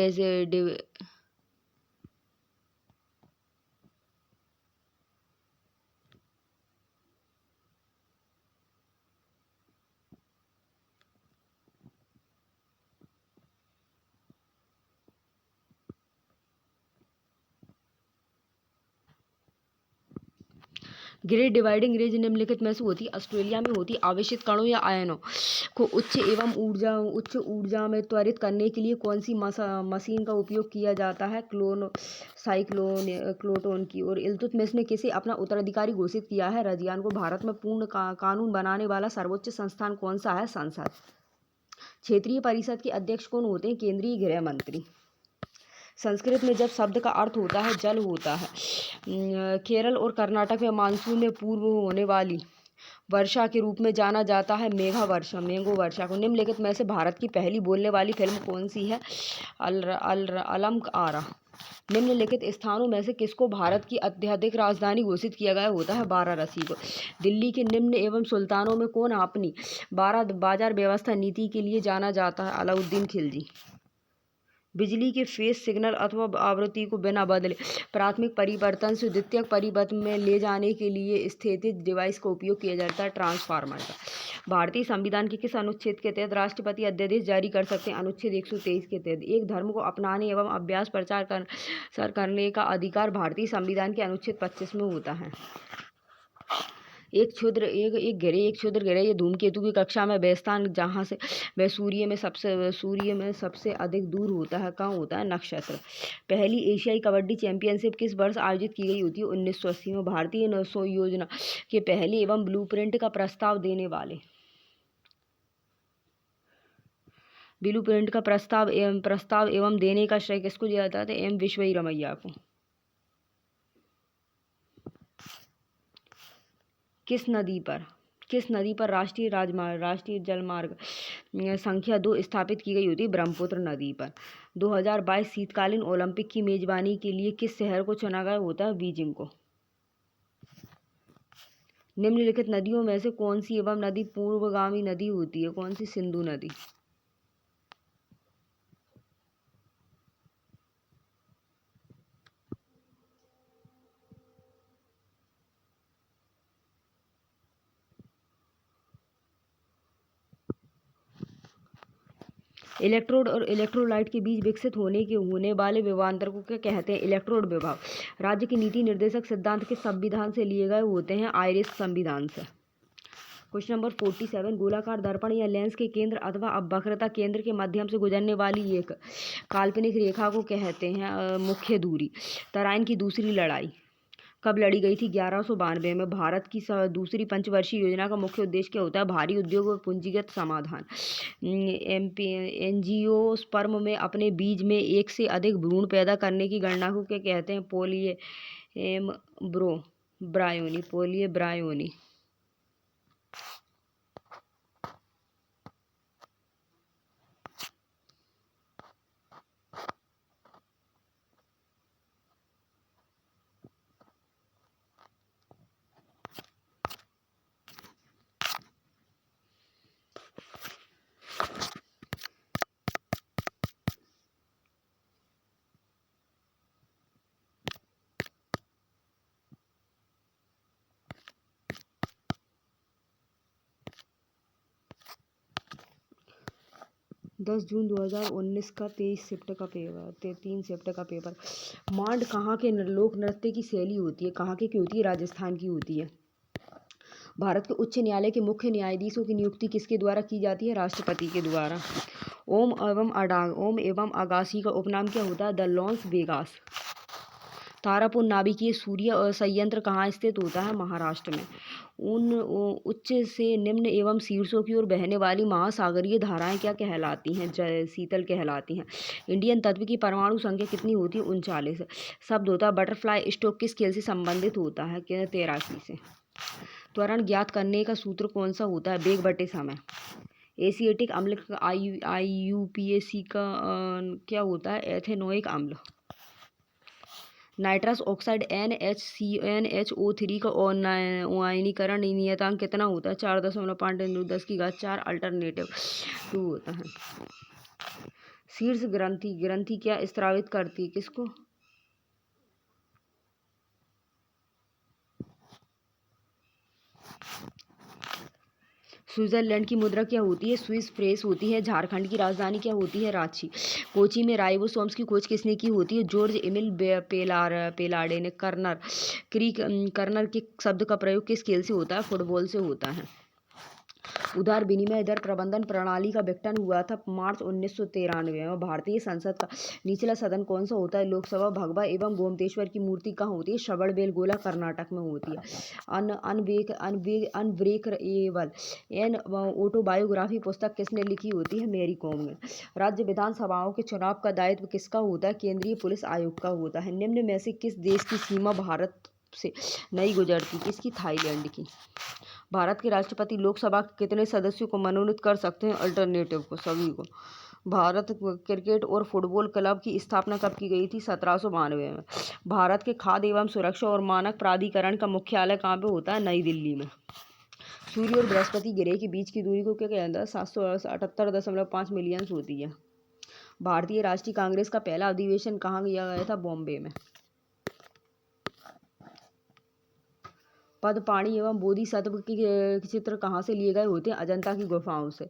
ग्रेट डिवाइडिंग रेंज निम्नलिखित में से होती? ऑस्ट्रेलिया में होती। आवेशित कणों या आयनों को उच्च ऊर्जा में त्वरित करने के लिए कौन सी मशीन का उपयोग किया जाता है? क्लोटोन की। और इल्तुतमिश ने किसे अपना उत्तराधिकारी घोषित किया है? रजियान को। भारत में पूर्ण कानून बनाने वाला सर्वोच्च संस्थान कौन सा है? संसद। क्षेत्रीय परिषद के अध्यक्ष कौन होते हैं? केंद्रीय गृह मंत्री। संस्कृत में जब शब्द का अर्थ होता है जल होता है। केरल और कर्नाटक में मानसून में पूर्व होने वाली वर्षा के रूप में जाना जाता है मेघो वर्षा को। निम्नलिखित में से भारत की पहली बोलने वाली फिल्म कौन सी है? अलम आरा। निम्नलिखित स्थानों में से किसको भारत की आध्यात्मिक राजधानी घोषित किया गया होता है? वाराणसी को। दिल्ली के निम्न एवं सुल्तानों में कौन अपनी बाजार व्यवस्था नीति के लिए जाना जाता है? अलाउद्दीन खिलजी। बिजली के फेज सिग्नल अथवा आवृत्ति को बिना बदले प्राथमिक परिवर्तन से द्वितीयक परिवर्तन में ले जाने के लिए स्थितिज डिवाइस का उपयोग किया जाता है? ट्रांसफार्मर का। भारतीय संविधान के किस अनुच्छेद के तहत राष्ट्रपति अध्यादेश जारी कर सकते हैं? अनुच्छेद 123 के तहत। एक धर्म को अपनाने एवं अभ्यास प्रचार करने का अधिकार भारतीय संविधान के अनुच्छेद 25 में होता है। एक क्षुद्र ग्रह ये धूमकेतु की कक्षा में वह स्थान जहाँ से वह सूर्य में सबसे अधिक दूर होता है, कहाँ होता है? नक्षत्र। पहली एशियाई कबड्डी चैंपियनशिप किस वर्ष आयोजित की गई होती है? 1980 में। भारतीय योजना के पहले एवं ब्लूप्रिंट का प्रस्ताव एवं देने का श्रेय किसको दिया जाता है? एम विश्वेश्वरैया को। किस नदी पर राष्ट्रीय जलमार्ग संख्या 2 स्थापित की गई होती है? ब्रह्मपुत्र नदी पर। 2022 शीतकालीन ओलंपिक की मेजबानी के लिए किस शहर को चुना गया होता है? बीजिंग को। निम्नलिखित नदियों में से कौन सी एवं नदी पूर्वगामी नदी होती है? कौन सी? सिंधु नदी। इलेक्ट्रोड और इलेक्ट्रोलाइट के बीच विकसित होने वाले विभवांतर को क्या कहते हैं? इलेक्ट्रोड विभव। राज्य के नीति निर्देशक सिद्धांत किस संविधान से लिए गए होते हैं? आयरिश संविधान से। क्वेश्चन नंबर 47, गोलाकार दर्पण या लेंस के केंद्र अथवा वक्रता केंद्र के माध्यम से गुजरने वाली एक काल्पनिक रेखा को कहते हैं मुख्य दूरी। तराइन की दूसरी लड़ाई कब लड़ी गई थी? 1192 में। भारत की दूसरी पंचवर्षीय योजना का मुख्य उद्देश्य क्या होता है? भारी उद्योग और पूंजीगत समाधान। एंजियोस्पर्म में अपने बीज में एक से अधिक भ्रूण पैदा करने की गणना को क्या कहते हैं? पॉलीब्रायोनी। 10 जून 2019 का 3 शिफ्ट का पेपर। मांड कहाँ के लोक नृत्य की शैली होती है? कहाँ की होती है? राजस्थान की होती है। भारत के उच्च न्यायालय के मुख्य न्यायाधीशों की नियुक्ति किसके द्वारा की जाती है? राष्ट्रपति के द्वारा। ओम एवं अगासी का उपनाम क्या होता है? The loans Vegas. तारापुर नाभिकीय सूर्य संयंत्र कहाँ स्थित होता है? महाराष्ट्र में। उच्च से निम्न एवं शीर्षों की ओर बहने वाली महासागरीय धाराएं क्या कहलाती हैं? शीतल कहलाती हैं। इंडियन तत्व की परमाणु संख्या कितनी होती है? 39। शब्द होता है बटरफ्लाई स्ट्रोक किस खेल से संबंधित होता है? तैराकी से। त्वरण ज्ञात करने का सूत्र कौन सा होता है? वेग बटे समय। एसिएटिक अम्ल IUPAC का क्या होता है? एथेनोइक अम्ल। नाइट्रस ऑक्साइड NHCnHO3 का आयनीकरण नियतांक कितना होता है? 4.5 × 10⁴ अल्टरनेटिव 2 होता है। शीर्ष ग्रंथि क्या स्रावित करती है? किसको? स्विट्जरलैंड की मुद्रा क्या होती है? स्विस फ्रेंच होती है। झारखंड की राजधानी क्या होती है? रांची। कोची में राइबोसोम्स की खोज किसने की होती है? जॉर्ज एमिल पेलाडे ने। कर्नर के शब्द का प्रयोग किस खेल से होता है? फुटबॉल से होता है। उदार विनिमय दर प्रबंधन प्रणाली का विघटन हुआ था मार्च 1993 में। भारतीय संसद का निचला सदन कौन सा होता है? लोकसभा। भगवा एवं गोमतेश्वर की मूर्ति कहाँ होती है? श्रवणबेलगोला कर्नाटक में होती है। अनब्रेकएबल एन ऑटोबायोग्राफी पुस्तक किसने लिखी होती है? मैरी कॉम ने। राज्य विधानसभाओं के चुनाव का दायित्व किसका होता है? केंद्रीय पुलिस आयोग का होता है। निम्न में से किस देश की सीमा भारत से नहीं गुजरती? किसकी? थाईलैंड की। भारत के राष्ट्रपति लोकसभा के कितने सदस्यों को मनोनीत कर सकते हैं? अल्टरनेटिव को, सभी को। भारत क्रिकेट और फुटबॉल क्लब की स्थापना कब की गई थी? 1792 में। भारत के खाद्य एवं सुरक्षा और मानक प्राधिकरण का मुख्यालय कहाँ पे होता है? नई दिल्ली में। सूर्य और बृहस्पति ग्रह के बीच की दूरी को क्या कहते हैं? 778.5 मिलियन होती है। भारतीय राष्ट्रीय कांग्रेस का पहला अधिवेशन कहाँ किया गया था? बॉम्बे में। पद्मपाणि एवं बोधिसत्व के चित्र कहाँ से लिए गए होते हैं? अजंता की गुफाओं से।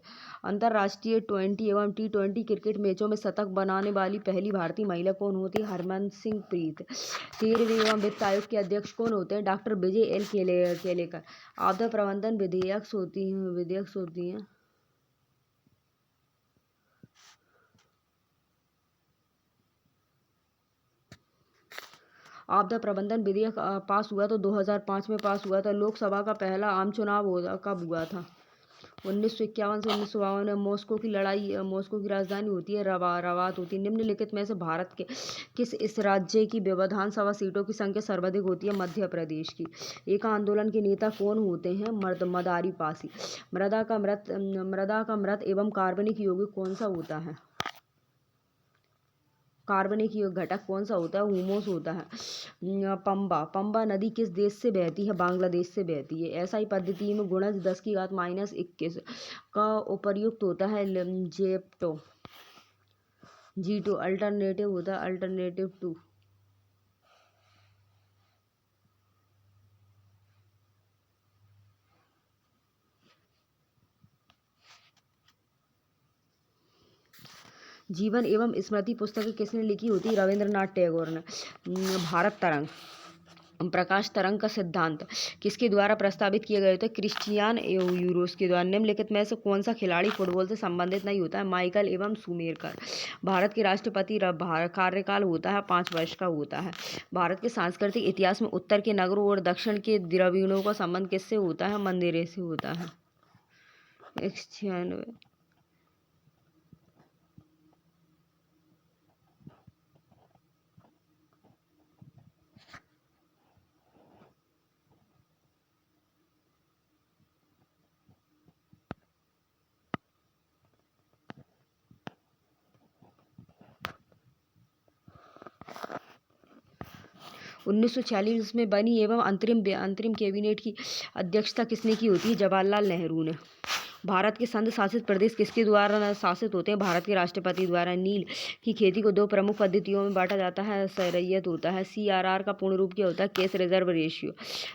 अंतर्राष्ट्रीय 20 एवं T20 क्रिकेट मैचों में शतक बनाने वाली पहली भारतीय महिला कौन होती है? हरमनप्रीत। 13वें एवं वित्त आयोग के अध्यक्ष कौन होते हैं? डॉक्टर विजय एल केलेकर। आपदा प्रबंधन विधेयक होती हैं। आपदा प्रबंधन विधेयक पास हुआ तो 2005 में पास हुआ था। लोकसभा का पहला आम चुनाव कब हुआ था? 1951 से 1952 में मॉस्को की लड़ाई, मॉस्को की राजधानी होती है रवात होती है। निम्नलिखित में से भारत के किस इस राज्य की विधानसभा सीटों की संख्या सर्वाधिक होती है? मध्य प्रदेश की। एका आंदोलन के नेता कौन होते हैं? मदारी पासी। मृदा का मृत एवं कार्बनिक यौगिक कौन सा होता है? कार्बनिक घटक कौन सा होता है? हुमस होता है। पंबा नदी किस देश से बहती है? बांग्लादेश से बहती है। ऐसा ही पद्धति में गुणज 10⁻21 का उपर्युक्त होता है जेप्टो। G2 अल्टरनेटिव होता है अल्टरनेटिव 2। जीवन एवं स्मृति पुस्तकें किसने लिखी होती है? रविंद्रनाथ टैगोर ने। भारत तरंग, प्रकाश तरंग का सिद्धांत किसके द्वारा प्रस्तावित किया गया था? क्रिश्चियन यूरोस के द्वारा। निम्नलिखित में से कौन सा खिलाड़ी फुटबॉल से संबंधित नहीं होता है? माइकल एवं शूमेकर। भारत के राष्ट्रपति कार्यकाल होता है 5 वर्ष का होता है। भारत के सांस्कृतिक इतिहास में उत्तर के नगरों और दक्षिण के द्रविड़ों का संबंध किससे होता है? मंदिरों से होता है। 96। 1946 में बनी एवं अंतरिम कैबिनेट की अध्यक्षता किसने की होती है? जवाहरलाल नेहरू ने। भारत के संघ शासित प्रदेश किसके द्वारा शासित होते हैं? भारत के राष्ट्रपति द्वारा। नील की खेती को 2 प्रमुख पद्धतियों में बांटा जाता है। रैयत होता है। CRR का पूर्ण रूप क्या होता है? Cash reserve ratio.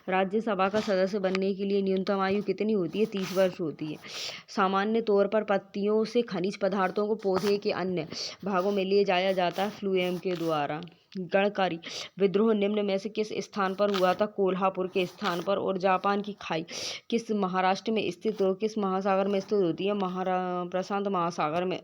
राज्यसभा का सदस्य बनने के लिए न्यूनतम आयु कितनी होती है? 30 वर्ष होती है। सामान्य तौर पर पत्तियों से खनिज पदार्थों को पौधे के अन्य भागों में ले जाया जाता है फ्लूएम के द्वारा। गणकारी विद्रोह निम्न में से किस स्थान पर हुआ था? कोल्हापुर के स्थान पर। और जापान की खाई किस महाराष्ट्र में स्थित हो किस महासागर में स्थित होती है? प्रशांत महासागर में।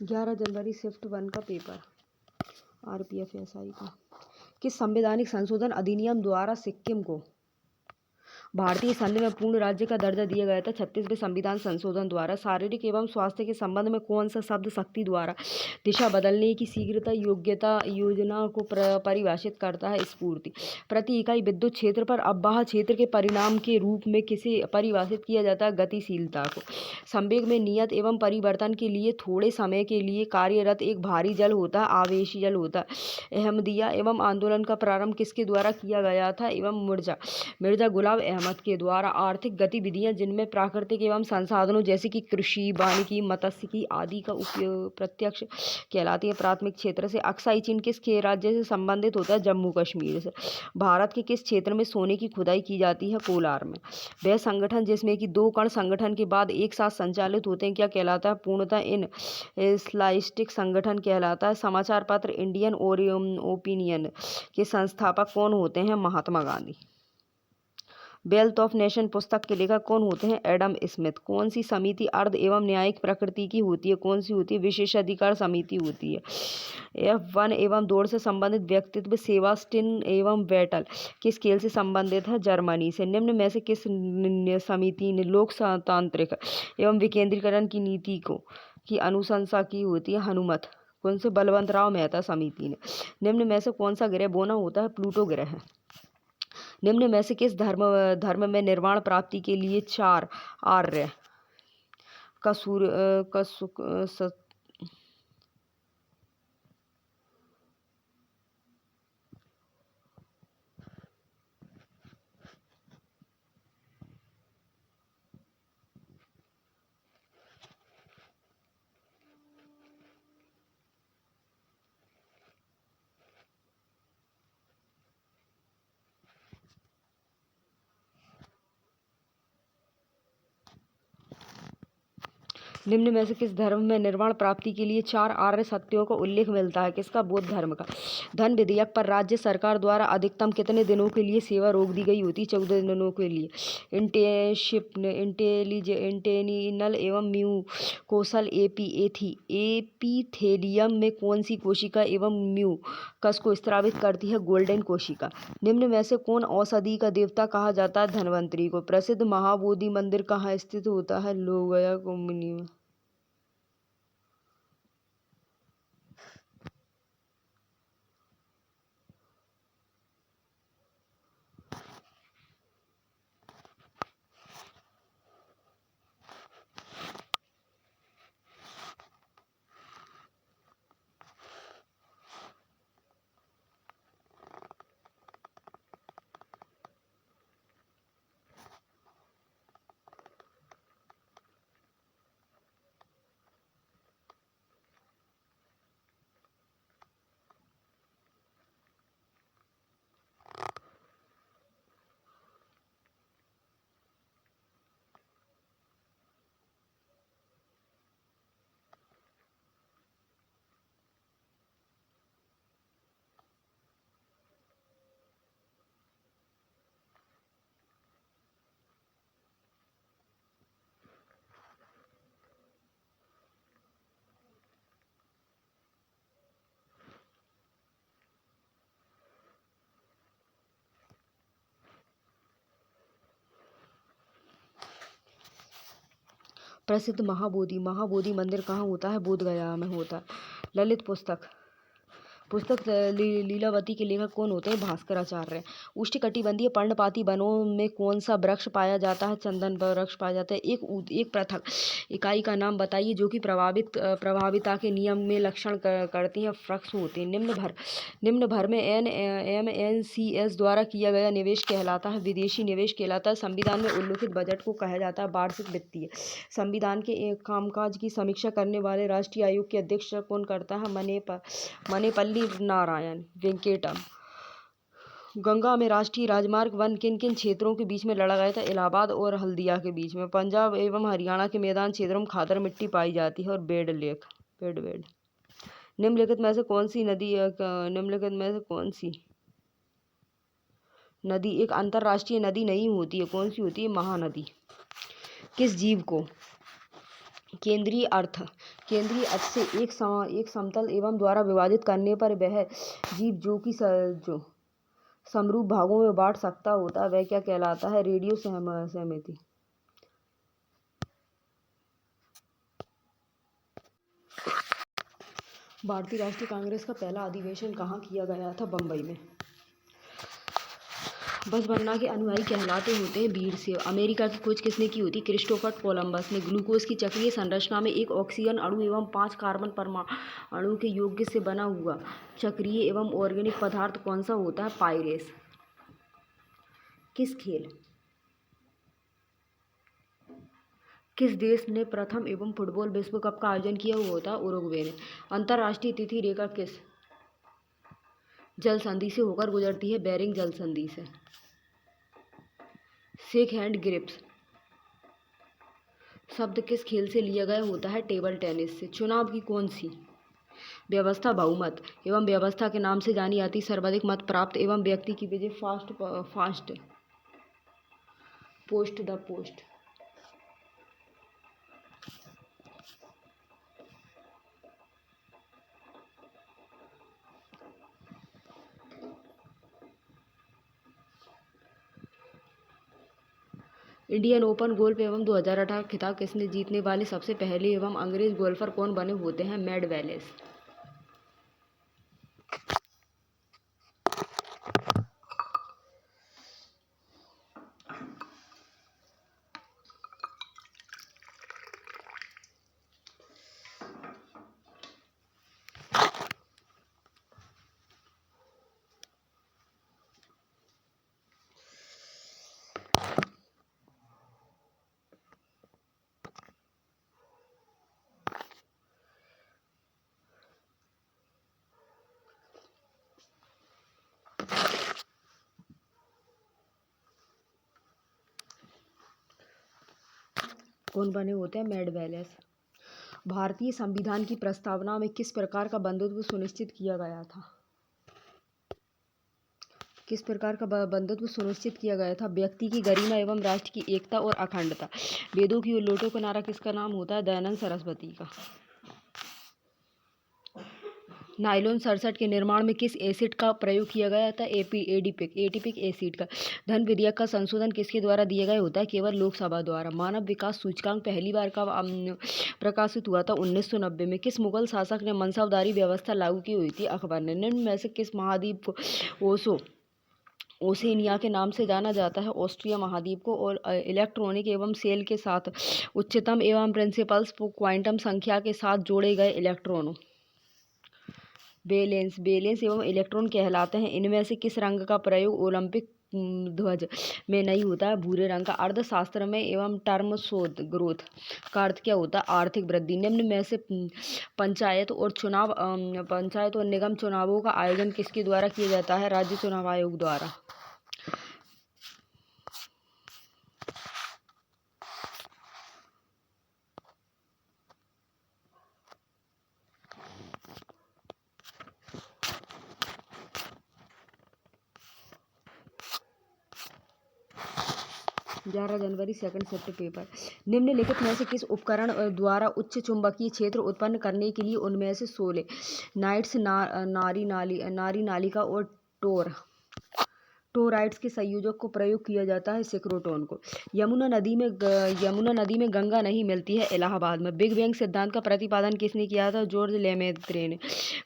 ग्यारह जनवरी शिफ्ट 1 का पेपर RPF SI का। किस संवैधानिक संशोधन अधिनियम द्वारा सिक्किम को भारतीय संघ में पूर्ण राज्य का दर्जा दिया गया था? 36वें संविधान संशोधन द्वारा। शारीरिक एवं स्वास्थ्य के संबंध में कौन सा शब्द शक्ति द्वारा दिशा बदलने की शीघ्रता योग्यता योजना को परिभाषित करता है? स्फूर्ति। प्रति इकाई विद्युत क्षेत्र पर अपवाह क्षेत्र के परिणाम के रूप में किसे परिभाषित किया जाता है? गतिशीलता को। संवेग में नियत एवं परिवर्तन के लिए थोड़े समय के लिए कार्यरत एक भारी जल होता है आवेशी जल होता है। अहमदिया एवं आंदोलन का प्रारंभ किसके द्वारा किया गया था? एवं मिर्जा गुलाम अहमद के द्वारा। आर्थिक गतिविधियां जिनमें प्राकृतिक एवं संसाधनों जैसे कि कृषि, वानिकी, मत्स्यिकी आदि का उपयोग प्रत्यक्ष कहलाती है। प्राथमिक क्षेत्र से अक्साई चीन किस राज्य से संबंधित होता है? जम्मू कश्मीर से। भारत के किस क्षेत्र में सोने की खुदाई की जाती है? कोलार में। वह संगठन जिसमें कि 2 कण संगठन के बाद एक साथ संचालित होते हैं क्या कहलाता है? पूर्णतः इन स्लाइस्टिक संगठन कहलाता है। समाचार पत्र इंडियन ओपिनियन के संस्थापक कौन होते हैं? Mahatma Gandhi. Wealth of nation पुस्तक के लेखक कौन होते हैं? Adam Smith. कौन सी समिति अर्ध एवं न्यायिक प्रकृति की होती है? कौन सी होती है? विशेषाधिकार समिति होती है। F1 एवं दौड़ से संबंधित व्यक्तित्व सेबास्टियन एवं वेटल किस खेल से संबंधित है? जर्मनी से। निम्न में से किस समिति ने लोकतांत्रिक एवं विकेंद्रीकरण की नीति की अनुशंसा की होती है? हनुमत। कौन से? बलवंत राव मेहता समिति ने। निम्न में से कौन सा ग्रह बोना होता है? प्लूटो ग्रह। निम्न में से किस धर्म में निर्वाण प्राप्ति के लिए 4 आर्य का निम्न में से किस धर्म में निर्वाण प्राप्ति के लिए 4 आर्य सत्यों का उल्लेख मिलता है? किसका? बौद्ध धर्म का। धन विधेयक पर राज्य सरकार द्वारा अधिकतम कितने दिनों के लिए सेवा रोक दी गई होती? 14 दिनों के लिए। इंटेलिनल एवं म्यूकोसल एपीथेलियम में कौन सी कोशिका एवं म्यूकस को स्रावित करती है? गोल्डन कोशिका। निम्न में से कौन औषधि का देवता कहा जाता है? धन्वंतरि को। प्रसिद्ध महाबोधि मंदिर कहाँ स्थित होता है? लोगया कुंभनी में। प्रसिद्ध महाबोधि मंदिर कहाँ होता है? बोध गया में होता है। ललित पुस्तक लीलावती के लेखक कौन होते हैं? भास्कराचार्य। उष्णकटिबंधीय पर्णपाती वनों में कौन सा वृक्ष पाया जाता है? चंदन वृक्ष पाया जाता है। एक पृथक इकाई का नाम बताइए जो कि प्रभाविता के नियम में लक्षण करती है। वृक्ष होते हैं। निम्न भर में NMCS द्वारा किया गया निवेश कहलाता है? विदेशी निवेश कहलाता है। संविधान में उल्लिखित बजट को कहा जाता है वार्षिक वित्तीय। संविधान के कामकाज की समीक्षा करने वाले राष्ट्रीय आयोग के अध्यक्ष कौन करता है? मनेपल्ली नारायण वेंकटम। गंगा में राष्ट्रीय राजमार्ग वन किन किन क्षेत्रों के बीच में लड़ा गया था? इलाहाबाद और हल्दिया के बीच में। पंजाब एवं हरियाणा के मैदान क्षेत्रों में खादर मिट्टी पाई जाती है। और बेड। निम्नलिखित में से कौन सी नदी एक अंतरराष्ट्रीय नदी नहीं होती है? कौन सी होती है? महानदी। किस जीव को केंद्रीय अर्थ से एक समतल एवं द्वारा विभाजित करने पर वह जीव जो समरूप भागों में बांट सकता होता है वह क्या कहलाता है? रेडियो सहमति। भारतीय राष्ट्रीय कांग्रेस का पहला अधिवेशन कहाँ किया गया था? बम्बई में। बसवन्ना के अनुयायी कहलाते होते हैं भीड़ से। अमेरिका की खोज किसने की होती? क्रिस्टोफर कोलंबस ने। ग्लूकोज की चक्रीय संरचना में एक ऑक्सीजन अणु एवं 5 कार्बन परमाणु के योग से बना हुआ चक्रीय एवं ऑर्गेनिक पदार्थ कौन सा होता है? पाइरेस। किस देश ने प्रथम एवं फुटबॉल विश्व कप का आयोजन किया हुआ था? उरुग्वे ने। अंतर्राष्ट्रीय तिथि रेखा किस जल संधि से होकर गुजरती है? बेरिंग जल संधि से। शेक हैंड ग्रिप्स शब्द किस खेल से लिया गया होता है? टेबल टेनिस से। चुनाव की कौन सी व्यवस्था बहुमत एवं व्यवस्था के नाम से जानी जाती? सर्वाधिक मत प्राप्त एवं व्यक्ति की विजय post the post. Indian open golf एवं 2018 खिताब किसने जीतने वाले सबसे पहले एवं अंग्रेज गोल्फर कौन बने होते हैं? Mad Wallace. कौन बने होते हैं? Mad Wallace. भारतीय संविधान की प्रस्तावना में किस प्रकार का बंधुत्व सुनिश्चित किया गया था? किस प्रकार का बंधुत्व सुनिश्चित किया गया था? व्यक्ति की गरिमा एवं राष्ट्र की एकता और अखंडता। वेदों की लोटो का नारा किसका नाम होता है? दयानंद सरस्वती का। नायलॉन 67 के निर्माण में किस एसिड का प्रयोग किया गया था? एटीपिक एसिड का। धन विधेयक का संशोधन किसके द्वारा दिया गया होता है? केवल लोकसभा द्वारा। मानव विकास सूचकांक पहली बार कब प्रकाशित हुआ था? 1990 में। किस मुगल शासक ने मनसबदारी व्यवस्था लागू की हुई थी? अकबर ने। निम्न में से किस महाद्वीप को ओसेनिया के नाम से जाना जाता है? ऑस्ट्रिया महाद्वीप को। और इलेक्ट्रॉनिक एवं सेल के साथ उच्चतम एवं प्रिंसिपल्स क्वांटम संख्या के साथ जोड़े गए इलेक्ट्रॉनों बेलेंस एवं इलेक्ट्रॉन कहलाते हैं। इनमें से किस रंग का प्रयोग ओलंपिक ध्वज में नहीं होता है? भूरे रंग का। अर्थशास्त्र में एवं टर्म शोध ग्रोथ का अर्थ क्या होता है? आर्थिक वृद्धि। निम्न में से पंचायत और निगम चुनावों का आयोजन किसके द्वारा किया जाता है? राज्य चुनाव आयोग द्वारा। जनवरी 2 शिफ्ट पेपर। निम्नलिखित में से किस उपकरण द्वारा उच्च चुंबकीय क्षेत्र उत्पन्न करने के लिए उनमें से सोलेनाइड्स, नारी नालिका और टोराइड्स के संयोजक को प्रयोग किया जाता है? सिक्रोटोन को। यमुना नदी में गंगा नहीं मिलती है? इलाहाबाद में। बिग बैंग सिद्धांत का प्रतिपादन किसने किया था? जॉर्ज लेमेत्रे ने।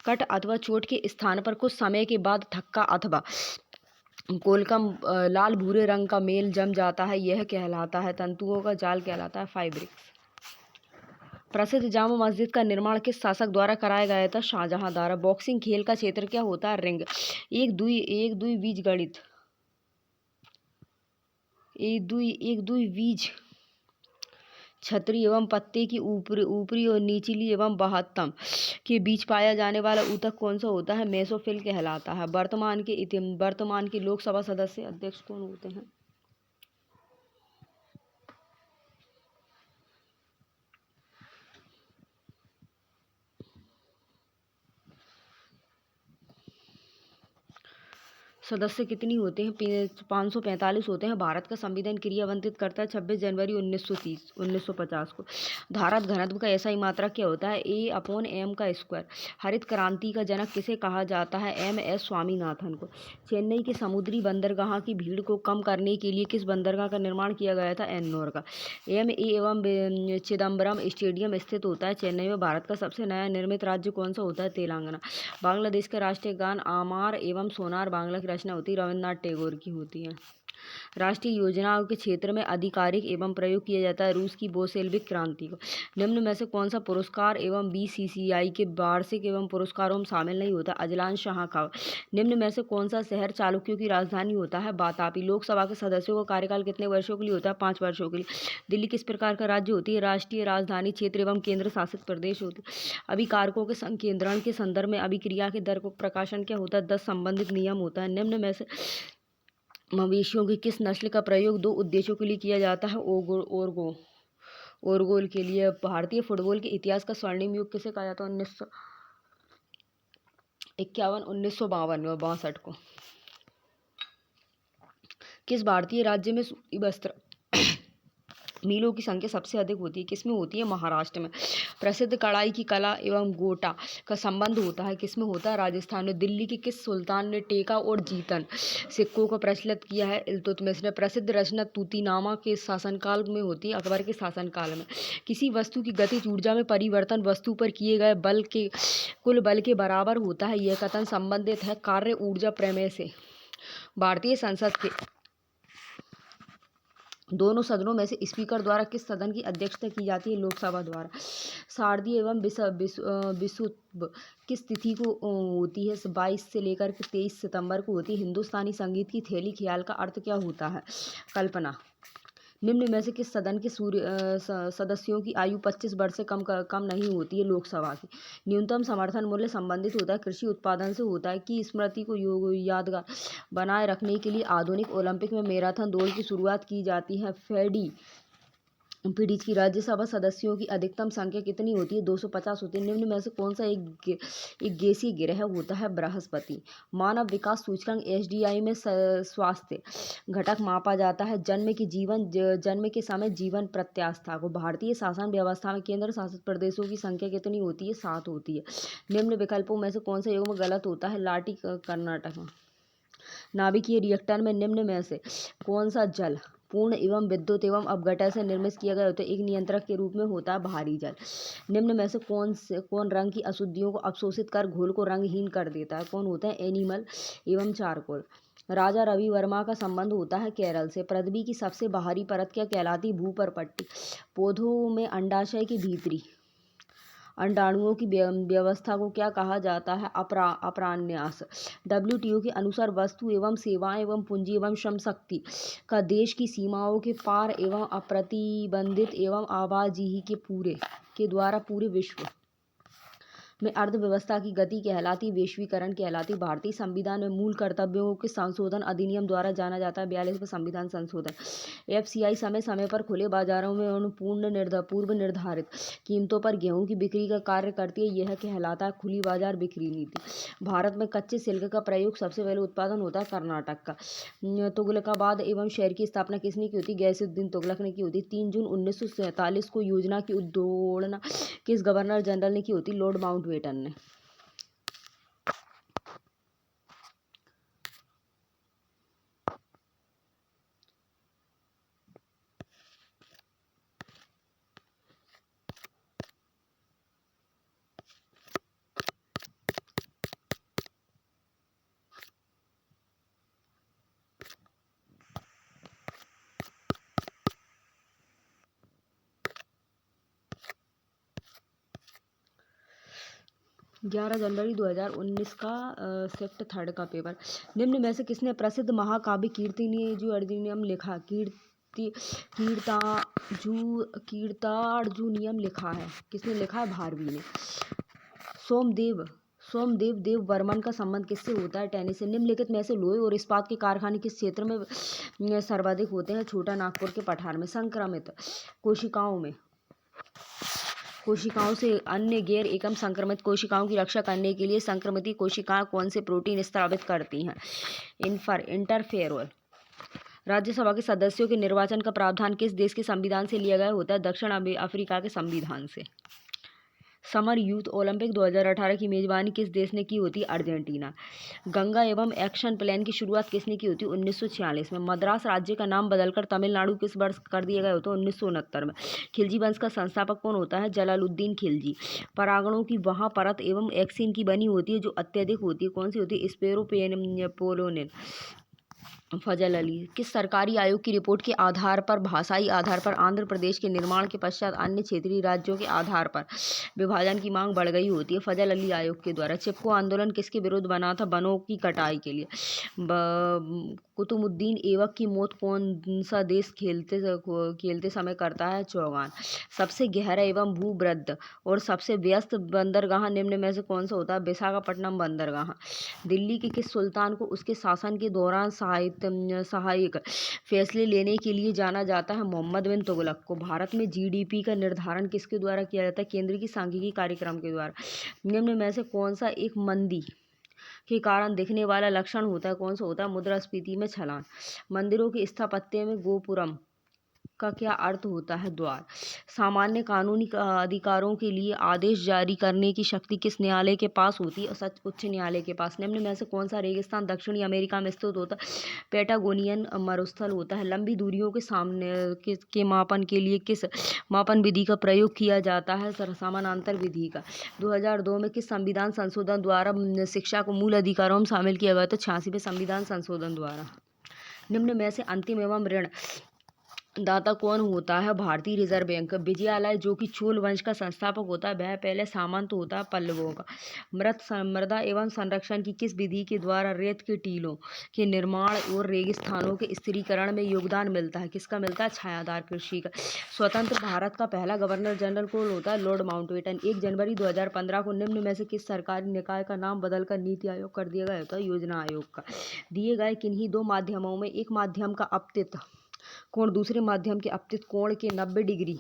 कट अथवा चोट के स्थान पर कुछ समय के बाद थक्का अथवा कोलकम लाल भूरे रंग का मेल जम जाता है, यह कहलाता है? तंतुओं का जाल कहलाता है? फाइब्रिक्स। प्रसिद्ध जामा मस्जिद का निर्माण किस शासक द्वारा कराया गया था? शाहजहां द्वारा। बॉक्सिंग खेल का क्षेत्र क्या होता है? रिंग। एक दुई बीज छतरी एवं पत्ते की ऊपरी और निचली एवं बाह्यतम के बीच पाया जाने वाला ऊतक कौन सा होता है? मेसोफिल कहलाता है? वर्तमान के लोकसभा सदस्य अध्यक्ष कौन होते हैं? सदस्य कितनी होते हैं? 545 होते हैं। भारत का संविधान क्रियान्वित करता है 26 जनवरी 1950 को। धारक घनत्व का ऐसा ही मात्रा क्या होता है? A/m का स्क्वायर। हरित क्रांति का जनक किसे कहा जाता है? M.S. स्वामीनाथन को। चेन्नई के समुद्री बंदरगाह की भीड़ को कम करने के लिए किस बंदरगाह का निर्माण किया गया था? एन्नोर का। M.A. एवं चिदम्बरम स्टेडियम स्थित होता है चेन्नई में। भारत का सबसे नया निर्मित राज्य कौन सा होता है? तेलंगाना। बांग्लादेश का राष्ट्रीय गान आमार एवं सोनार बांग्ला की रचना होती है? रविन्द्रनाथ टैगोर की होती है। राष्ट्रीय योजनाओं के क्षेत्र में आधिकारिक एवं प्रयोग किया जाता है? रूस की बोल्शेविक क्रांति को। निम्न में से कौन सा पुरस्कार एवं BCCI के वार्षिक एवं पुरस्कारों में शामिल नहीं होता? अजलान शाह का। निम्न में से कौन सा शहर चालुक्यों की राजधानी होता है? वातापी। लोकसभा के सदस्यों का कार्यकाल कितने वर्षों के लिए होता है? 5 वर्षों के लिए। दिल्ली किस प्रकार का राज्य होती है? राष्ट्रीय राजधानी क्षेत्र एवं केंद्र शासित प्रदेश होती है। अभिकारकों के संकेंद्रण के संदर्भ में अभिक्रिया के दर को प्रकाशन क्या होता है? 10 संबंधित नियम होता है। निम्न में से मवेशियों की किस नस्ल का प्रयोग 2 उद्देश्यों के लिए किया जाता है? ओरगोल के लिए। भारतीय फुटबॉल के इतिहास का स्वर्णिम युग किसे कहा जाता है? 1951, 1952 को। किस भारतीय राज्य में सूती वस्त्र मिलों की संख्या सबसे अधिक होती है? किसमें होती है? महाराष्ट्र में। प्रसिद्ध कढ़ाई की कला एवं गोटा का संबंध होता है? किसमें होता है? राजस्थान में। दिल्ली के किस सुल्तान ने टेका और जीतन सिक्कों को प्रचलित किया है? इल्तुतमिश ने। प्रसिद्ध रचना तूतीनामा के शासनकाल में होती है? अकबर के शासनकाल में। किसी वस्तु की गतिज ऊर्जा में परिवर्तन वस्तु पर किए गए बल के कुल बल के बराबर होता है, यह कथन संबंधित है कार्य ऊर्जा प्रमेय से। भारतीय संसद के दोनों सदनों में से स्पीकर द्वारा किस सदन की अध्यक्षता की जाती है? लोकसभा द्वारा। शारदीय एवं विषुवत किस तिथि को होती है? 22 से लेकर के 23 सितंबर को होती है। हिंदुस्तानी संगीत की थैली ख्याल का अर्थ क्या होता है? कल्पना। निम्न में से किस सदन के सदस्यों की आयु 25 वर्ष से कम नहीं होती है? लोकसभा की। न्यूनतम समर्थन मूल्य संबंधित होता है कृषि उत्पादन से होता है। कि स्मृति को यादगार बनाए रखने के लिए आधुनिक ओलंपिक में मैराथन दौड़ की शुरुआत की जाती है? पीडीज की राज्यसभा सदस्यों की अधिकतम संख्या कितनी होती है? 250 होती है। निम्न में से कौन सा एक गैसीय ग्रह होता है? बृहस्पति। मानव विकास सूचकांक एसडीआई में स्वास्थ्य घटक मापा जाता है। जन्म के समय जीवन प्रत्याशा को। भारतीय शासन व्यवस्था में केंद्र शासित प्रदेशों की संख्या कितनी होती है? 7 होती है। निम्न विकल्पों में से कौन सा युग्म गलत होता है? लाटी कर्नाटक में। नाभिकीय रिएक्टर में निम्न में से कौन सा जल पूर्ण एवं विद्युत एवं अपघटन से निर्मित किया गया होता है? एक नियंत्रक के रूप में होता है भारी जल। निम्न में से कौन रंग की अशुद्धियों को अवशोषित कर घोल को रंगहीन कर देता है? कौन होता है? एनिमल एवं चारकोल। राजा रवि वर्मा का संबंध होता है केरल से। पृथ्वी की सबसे बाहरी परत क्या कहलाती? भूपरपट्टी। पौधों में अंडाशय के भीतरी अंडाणुओं की व्यवस्था को क्या कहा जाता है? अपरान्यास। डब्ल्यूटीओ के अनुसार वस्तु एवं सेवाएं एवं पूंजी एवं श्रम शक्ति का देश की सीमाओं के पार एवं अप्रतिबंधित एवं आवाजाही के द्वारा पूरे विश्व में अर्थव्यवस्था की गति कहलाती, वैश्वीकरण कहलाती। भारतीय संविधान में मूल कर्तव्यों के संशोधन अधिनियम द्वारा जाना जाता है 42वां संविधान संशोधन। एफसीआई समय समय पर खुले बाजारों में पूर्व निर्धारित कीमतों पर गेहूं की बिक्री का कार्य करती है। यह कहलाता है खुली बाजार बिक्री नीति। भारत में कच्चे सिल्क का प्रयोग सबसे पहले उत्पादन होता है कर्नाटक का। तुगलकाबाद एवं शहर की स्थापना किसने की होती? गैसुद्दीन तुगलक ने की होती। 3 जून 1947 को योजना की उद्घोषणा किस गवर्नर जनरल ने की होती? लॉर्ड माउंटबेटन ने। ग्यारह जनवरी 2019 का शिफ्ट 3 का पेपर। निम्न में से किसने प्रसिद्ध महाकाव्य कीर्तिनियम लिखा? कीर्तार्जुनियम लिखा है। किसने लिखा है? भारवी ने। सोमदेव देववर्मन का संबंध किससे होता है? टेनिस से। निम्नलिखित में से लोहे और इस्पात के कारखाने किस क्षेत्र में सर्वाधिक होते हैं? छोटा नागपुर के पठार में। संक्रमित कोशिकाओं से अन्य गैर एकम संक्रमित कोशिकाओं की रक्षा करने के लिए संक्रमित कोशिकाएं कौन से प्रोटीन स्रावित करती हैं? इंटरफेरोन। राज्यसभा के सदस्यों के निर्वाचन का प्रावधान किस देश के संविधान से लिया गया होता है? दक्षिण अफ्रीका के संविधान से। समर यूथ ओलंपिक 2018 की मेजबानी किस देश ने की होती? अर्जेंटीना। गंगा एवं एक्शन प्लान की शुरुआत किसने की होती? 1946 में। मद्रास राज्य का नाम बदलकर तमिलनाडु किस वर्ष कर दिया गया होता? 1969 में। खिलजी वंश का संस्थापक कौन होता है? जलालुद्दीन खिलजी। परागणों की वहाँ परत एवं एक्सिन की बनी होती है जो अत्यधिक होती है, कौन सी होती है? स्पेरोपोलोनिन। फजल अली। किस सरकारी आयोग की रिपोर्ट के आधार पर भाषाई आधार पर आंध्र प्रदेश के निर्माण के पश्चात अन्य क्षेत्रीय राज्यों के आधार पर विभाजन की मांग बढ़ गई होती है? फजल अली आयोग के द्वारा। चिपको आंदोलन किसके विरुद्ध बना था? वनों की कटाई के लिए। कुतुबुद्दीन ऐबक की मौत कौन सा देश खेलते समय करता है? चौगान। सबसे गहरा एवं भूवृद्ध और सबसे व्यस्त बंदरगाह निम्न में से कौन सा होता है? विशाखापट्टनम बंदरगाह। दिल्ली के किस सुल्तान को उसके शासन के दौरान सहायक फैसले लेने के लिए जाना जाता है? मोहम्मद बिन तुगलक को। भारत में जीडीपी का निर्धारण किसके द्वारा किया जाता है? केंद्र की सांख्यिकी कार्यक्रम के द्वारा। निम्न में से कौन सा एक मंदी के कारण दिखने वाला लक्षण होता है? कौन सा होता है? मुद्रास्फीति में छलांग। मंदिरों के स्थापत्य में गोपुरम का क्या अर्थ होता है? द्वार। सामान्य कानूनी अधिकारों के लिए आदेश जारी करने की शक्ति किस न्यायालय के पास होती है? उच्च न्यायालय के पास। निम्न में से कौन सा रेगिस्तान दक्षिणी अमेरिका में स्थित होता है? पैटागोनियन मरुस्थल होता है। लंबी दूरियों के मापन के लिए किस मापन विधि का प्रयोग किया जाता है? समानांतर विधि का। 2002 में किस संविधान संशोधन द्वारा शिक्षा को मूल अधिकारों में शामिल किया गया था? 86वें संविधान संशोधन द्वारा। निम्न में से अंतिम एवं ऋण दाता कौन होता है? भारतीय रिजर्व बैंक। विजयालय जो कि चोल वंश का संस्थापक होता है वह पहले सामंत होता है पल्लवों का। मृदा एवं संरक्षण की किस विधि के द्वारा रेत के टीलों के निर्माण और रेगिस्तानों के स्थिरीकरण में योगदान मिलता है? किसका मिलता है? छायादार कृषि का। स्वतंत्र भारत का पहला गवर्नर जनरल कौन होता है? Lord Mountbatten. 1 जनवरी 2015 को निम्न में से किस सरकारी निकाय का नाम बदलकर नीति आयोग कर दिया गया होता है? योजना आयोग का। दिए गए किन्हीं दो माध्यमों में एक माध्यम का अपतित कोण दूसरे माध्यम के अपतित कोण के 90 डिग्री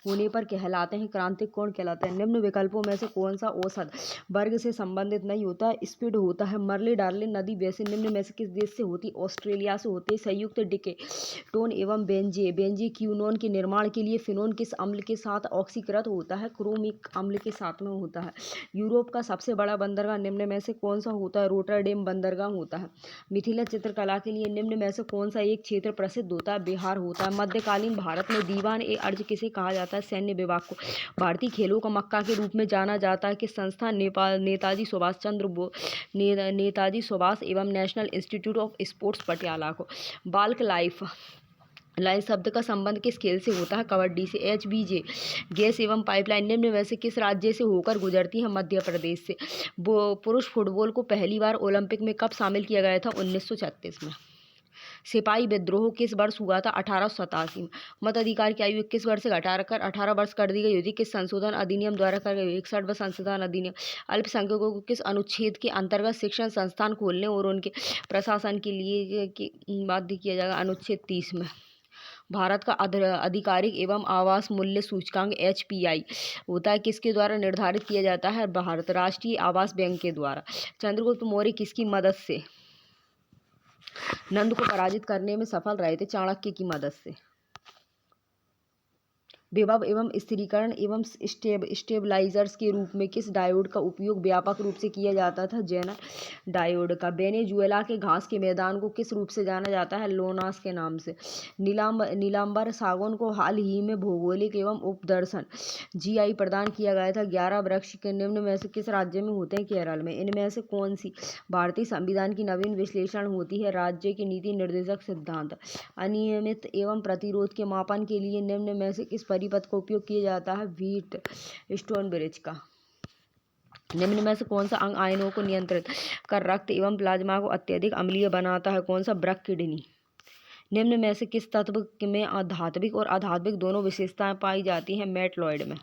होने पर कहलाते हैं क्रांतिक कोण कहलाते हैं। निम्न विकल्पों में से कौन सा औसत वर्ग से संबंधित नहीं होता है? स्पीड होता है। मरली डार्लिन नदी बेसिन निम्न में से किस देश से होती? ऑस्ट्रेलिया से होती है। संयुक्त डिकेटोन एवं बेंजीक्यूनोन के निर्माण के लिए फिनोन किस अम्ल के साथ ऑक्सीकृत होता है? क्रोमिक अम्ल के साथ में होता है। यूरोप का सबसे बड़ा बंदरगाह निम्न में से कौन सा होता है? रोटरडेम बंदरगाह होता है। मिथिला चित्रकला के लिए निम्न में से कौन सा एक क्षेत्र प्रसिद्ध होता है? बिहार होता है। मध्यकालीन भारत में दीवान ए अर्ज किसे कहा जाता है? सैन्य विभाग को। भारतीय खेलों का मक्का के रूप में जाना जाता है किस संस्था? नेताजी सुभाष एवं national institute of sports Patiala को। बाल्क लाइफ लाइन शब्द का संबंध किस खेल से होता है? कबड्डी से। HBJ गैस एवं पाइपलाइन निम्न में से किस राज्य से होकर गुजरती है? मध्य प्रदेश से। पुरुष फुटबॉल को पहली बार ओलंपिक में कब शामिल किया गया था? 1936 में। सिपाही विद्रोह किस वर्ष हुआ था? 1887 में। मताधिकार की आयु 21 वर्ष से घटाकर 18 वर्ष कर दी गई थी किस संशोधन अधिनियम द्वारा कर गई? 61वां संशोधन अधिनियम। अल्पसंख्यकों को किस अनुच्छेद के अंतर्गत शिक्षण संस्थान खोलने और उनके प्रशासन के लिए बाध्य किया जाएगा? अनुच्छेद 30 में। भारत का आधिकारिक एवं आवास मूल्य सूचकांक HPI होता है किसके द्वारा निर्धारित किया जाता है? भारत राष्ट्रीय आवास बैंक के द्वारा। चंद्रगुप्त मौर्य किसकी मदद से नंद को पराजित करने में सफल रहे थे? चाणक्य की मदद से। विभव एवं स्थिरीकरण एवं स्टेबलाइजर्स के रूप में किस डायोड का उपयोग व्यापक रूप से किया जाता था? जेनर डायोड का। वेनेजुएला के घास के मैदान को किस रूप से जाना जाता है? लोनास के नाम से। नीलांबर सागौन को हाल ही में भौगोलिक एवं उपदर्शन GI प्रदान किया गया था। 11 वृक्ष के निम्न में से किस राज्य में होते हैं? केरल में। इनमें से कौन सी भारतीय संविधान की नवीन विश्लेषण होती है? राज्य के नीति निर्देशक सिद्धांत। अनियमित एवं प्रतिरोध के मापन के लिए निम्न में से किस परिपथ का उपयोग किया जाता है? व्हीट स्टोन ब्रिज का। निम्न में से कौन सा अंग आयनों को नियंत्रित कर रक्त एवं प्लाज्मा को अत्यधिक अम्लीय बनाता है? कौन सा? वृक्क किडनी। निम्न में से किस तत्व में धात्विक और अधात्विक दोनों विशेषताएं पाई जाती हैं? मेटलॉइड में।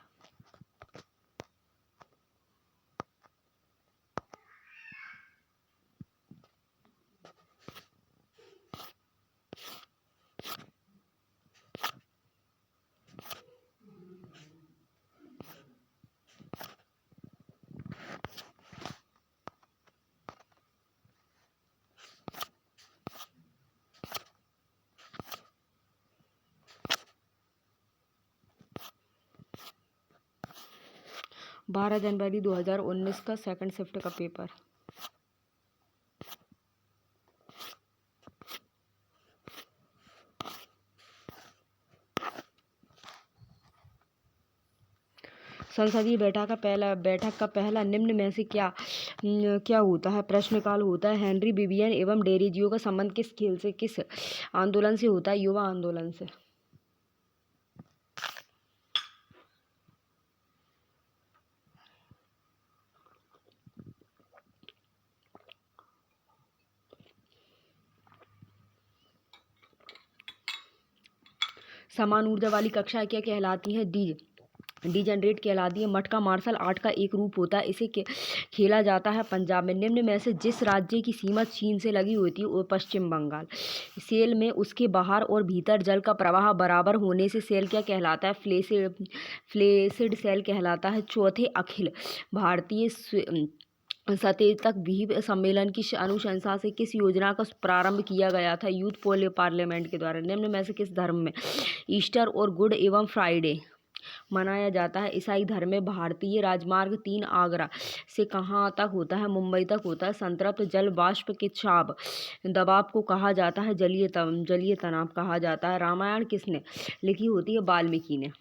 जनवरी 2019 का सेकंड शिफ्ट का पेपर। संसदीय बैठक का पहला निम्न में से क्या होता है? प्रश्नकाल होता है। हेनरी विवियन एवं डेरोजियो का संबंध किस खेल से किस आंदोलन से होता है? युवा आंदोलन से। समान ऊर्जा वाली कक्षाएं क्या कहलाती हैं? डीजनरेट कहलाती है। मटका मार्शल आर्ट का एक रूप होता है। इसे खेला जाता है पंजाब में। निम्न में से जिस राज्य की सीमा चीन से लगी होती है वो पश्चिम बंगाल। सेल में उसके बाहर और भीतर जल का प्रवाह बराबर होने से सेल क्या कहलाता है? फ्लेसिड सेल कहलाता है। चौथे अखिल भारतीय सचेतक विधि सम्मेलन की अनुशंसा से किस योजना का प्रारंभ किया गया था? यूथ पार्लियामेंट के द्वारा। निम्न में से किस धर्म में ईस्टर और गुड एवं फ्राइडे मनाया जाता है? ईसाई धर्म में। भारतीय राजमार्ग 3 आगरा से कहाँ तक होता है? मुंबई तक होता है। संतृप्त जल वाष्प के चाप दबाव को कहा जाता है? जलीय तनाव कहा जाता है। रामायण किसने लिखी होती है? वाल्मीकि ने।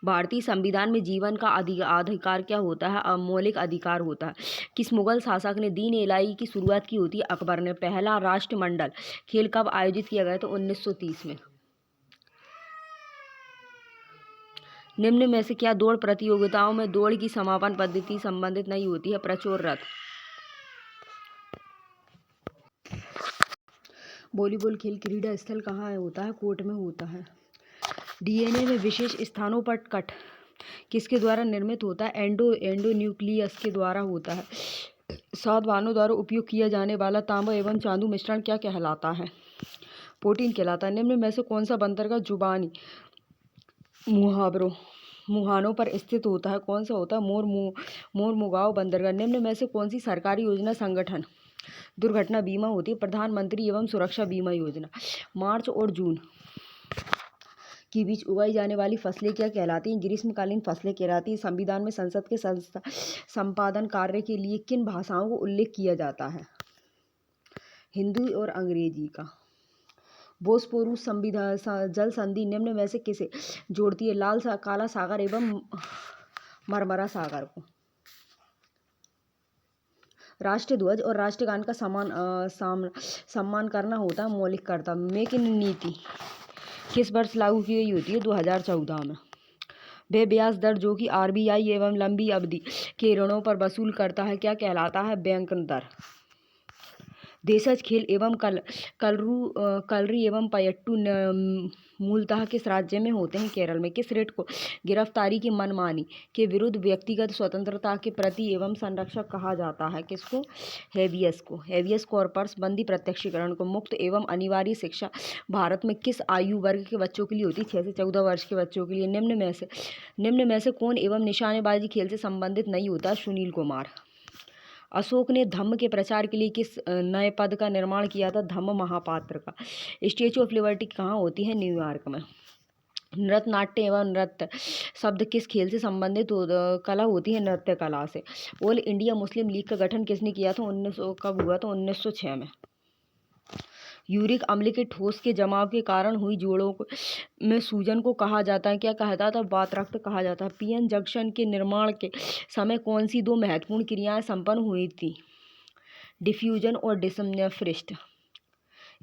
भारतीय संविधान में जीवन का अधिकार क्या होता है? मौलिक अधिकार होता है। किस मुगल शासक ने दीन इलाही की शुरुआत की होती है? अकबर ने। पहला राष्ट्रमंडल खेल कब आयोजित किया गया था? 1930 में। निम्न में से क्या दौड़ प्रतियोगिताओं में दौड़ की समापन पद्धति संबंधित नहीं होती है? प्रचोर रथ। वॉलीबॉल खेल क्रीड़ा स्थल कहाँ होता है? कोर्ट में होता है। DNA में विशेष स्थानों पर कट किसके द्वारा निर्मित होता है? एंडोन्यूक्लियस के द्वारा होता है। साधवानों द्वारा उपयोग किया जाने वाला तांबा एवं चांदू मिश्रण क्या कहलाता है? पोटीन कहलाता है। निम्न में से कौन सा बंदरगाह जुबानी मुहानों पर स्थित होता है? कौन सा होता है? मोरमुगांव बंदरगाह। निम्न में से कौन सी सरकारी योजना संगठन दुर्घटना बीमा होती है? प्रधानमंत्री एवं सुरक्षा बीमा योजना। मार्च और जून के बीच उगाई जाने वाली फसलें क्या कहलाती हैं? ग्रीष्मकालीन फसलें कहलाती हैं। संविधान में संसद के संपादन कार्य के लिए किन भाषाओं को उल्लेख किया जाता है? हिंदी और अंग्रेजी का। बोस्पोरूस जल संधि निम्न में से किसे जोड़ती है? काला सागर एवं मरमरा सागर को। राष्ट्रीय ध्वज और राष्ट्रगान का सम्मान करना होता है मौलिक कर्तव्य। मेक इन नीति किस वर्ष लागू की गई होती है? 2014 में। वह ब्याज दर जो कि RBI एवं लंबी अवधि के ऋणों पर वसूल करता है क्या कहलाता है? बैंक दर। देशज खेल एवं कलरी एवं पयट्टू मूलतः किस राज्य में होते हैं? केरल में। किस रिट को गिरफ्तारी की मनमानी के विरुद्ध व्यक्तिगत स्वतंत्रता के प्रति एवं संरक्षक कहा जाता है? किसको? हेबियस को। हेबियस कॉर्पस बंदी प्रत्यक्षीकरण को। मुक्त एवं अनिवार्य शिक्षा भारत में किस आयु वर्ग के बच्चों के लिए होती है? 6 से 14 वर्ष के बच्चों के लिए। निम्न में से कौन एवं निशानेबाजी खेल से संबंधित नहीं होता? सुनील कुमार। अशोक ने धम्म के प्रचार के लिए किस नए पद का निर्माण किया था? धम्म महापात्र का। स्टैच्यू ऑफ लिबर्टी कहाँ होती है? न्यूयॉर्क में। नृत्य नाट्य एवं नृत्य शब्द किस खेल से संबंधित कला होती है? नृत्य कला से। ऑल इंडिया मुस्लिम लीग का गठन किसने किया था? कब हुआ था? 1906 में। यूरिक अम्ल के ठोस के जमाव के कारण हुई जोड़ों में सूजन को कहा जाता है? क्या कहा जाता है? वातरक्त कहा जाता है। PN जंक्शन के निर्माण के समय कौन सी 2 महत्वपूर्ण क्रियाएं संपन्न हुई थी? डिफ्यूजन और डिसम्फ्रिस्ट।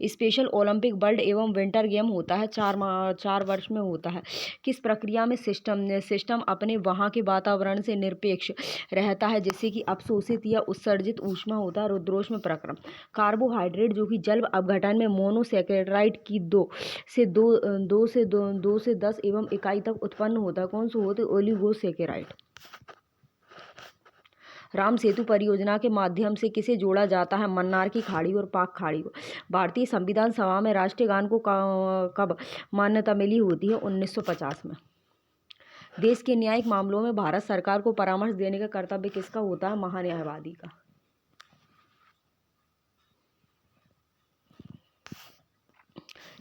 स्पेशल ओलंपिक वर्ल्ड एवं विंटर गेम होता है 4 वर्ष में होता है। किस प्रक्रिया में सिस्टम अपने वहाँ के वातावरण से निरपेक्ष रहता है जिससे कि अवशोषित या उत्सर्जित ऊष्मा होता है? रुद्रोष्म प्रक्रम। कार्बोहाइड्रेट जो कि जल अपघटन में मोनोसेकेराइड की 2 से 10 एवं इकाई तक उत्पन्न होता है? कौन सा होता है? ओलिगोसेकेराइड। राम सेतु परियोजना के माध्यम से किसे जोड़ा जाता है? मन्नार की खाड़ी और पाक खाड़ी को। भारतीय संविधान सभा में राष्ट्रीय गान को कब मान्यता मिली होती है? 1950 में। देश के न्यायिक मामलों में भारत सरकार को परामर्श देने का कर्तव्य किसका होता है? महान्यायवादी का।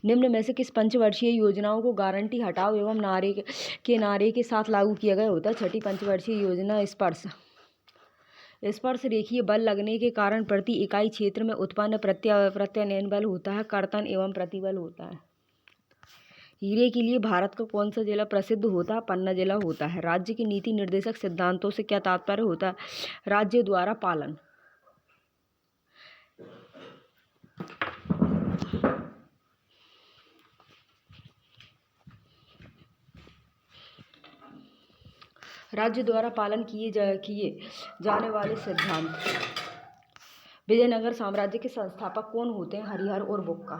निम्न में से किस पंचवर्षीय योजनाओं को गारंटी हटाओ एवं नारे के साथ लागू किया गया होता है? 6ठी पंचवर्षीय योजना स्पर्श रेखीय बल लगने के कारण प्रति इकाई क्षेत्र में उत्पन्न प्रत्यानयन बल होता है। कर्तन एवं प्रतिबल होता है। हीरे के लिए भारत का कौन सा जिला प्रसिद्ध होता है? पन्ना जिला होता है। राज्य के नीति निर्देशक सिद्धांतों से क्या तात्पर्य होता है? राज्य द्वारा पालन। राज्य द्वारा पालन किए जाने वाले सिद्धांत। विजयनगर साम्राज्य के संस्थापक कौन होते हैं? हरिहर और बुक्का।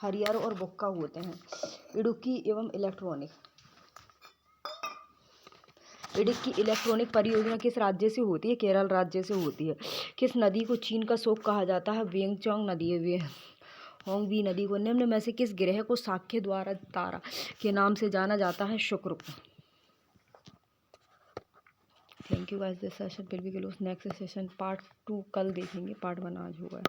हरिहर और बुक्का होते हैं। इडुक्की इलेक्ट्रॉनिक परियोजना किस राज्य से होती है? केरल राज्य से होती है। किस नदी को चीन का शोक कहा जाता है? वेंगचोंग नदी। होंगबी नदी को। निम्न में से किस ग्रह को साक्ष्य द्वारा तारा के नाम से जाना जाता है? शुक्र को। Thank you guys, this session will be close. Next session part 2 कल देखेंगे, पार्ट 1 आज होगा।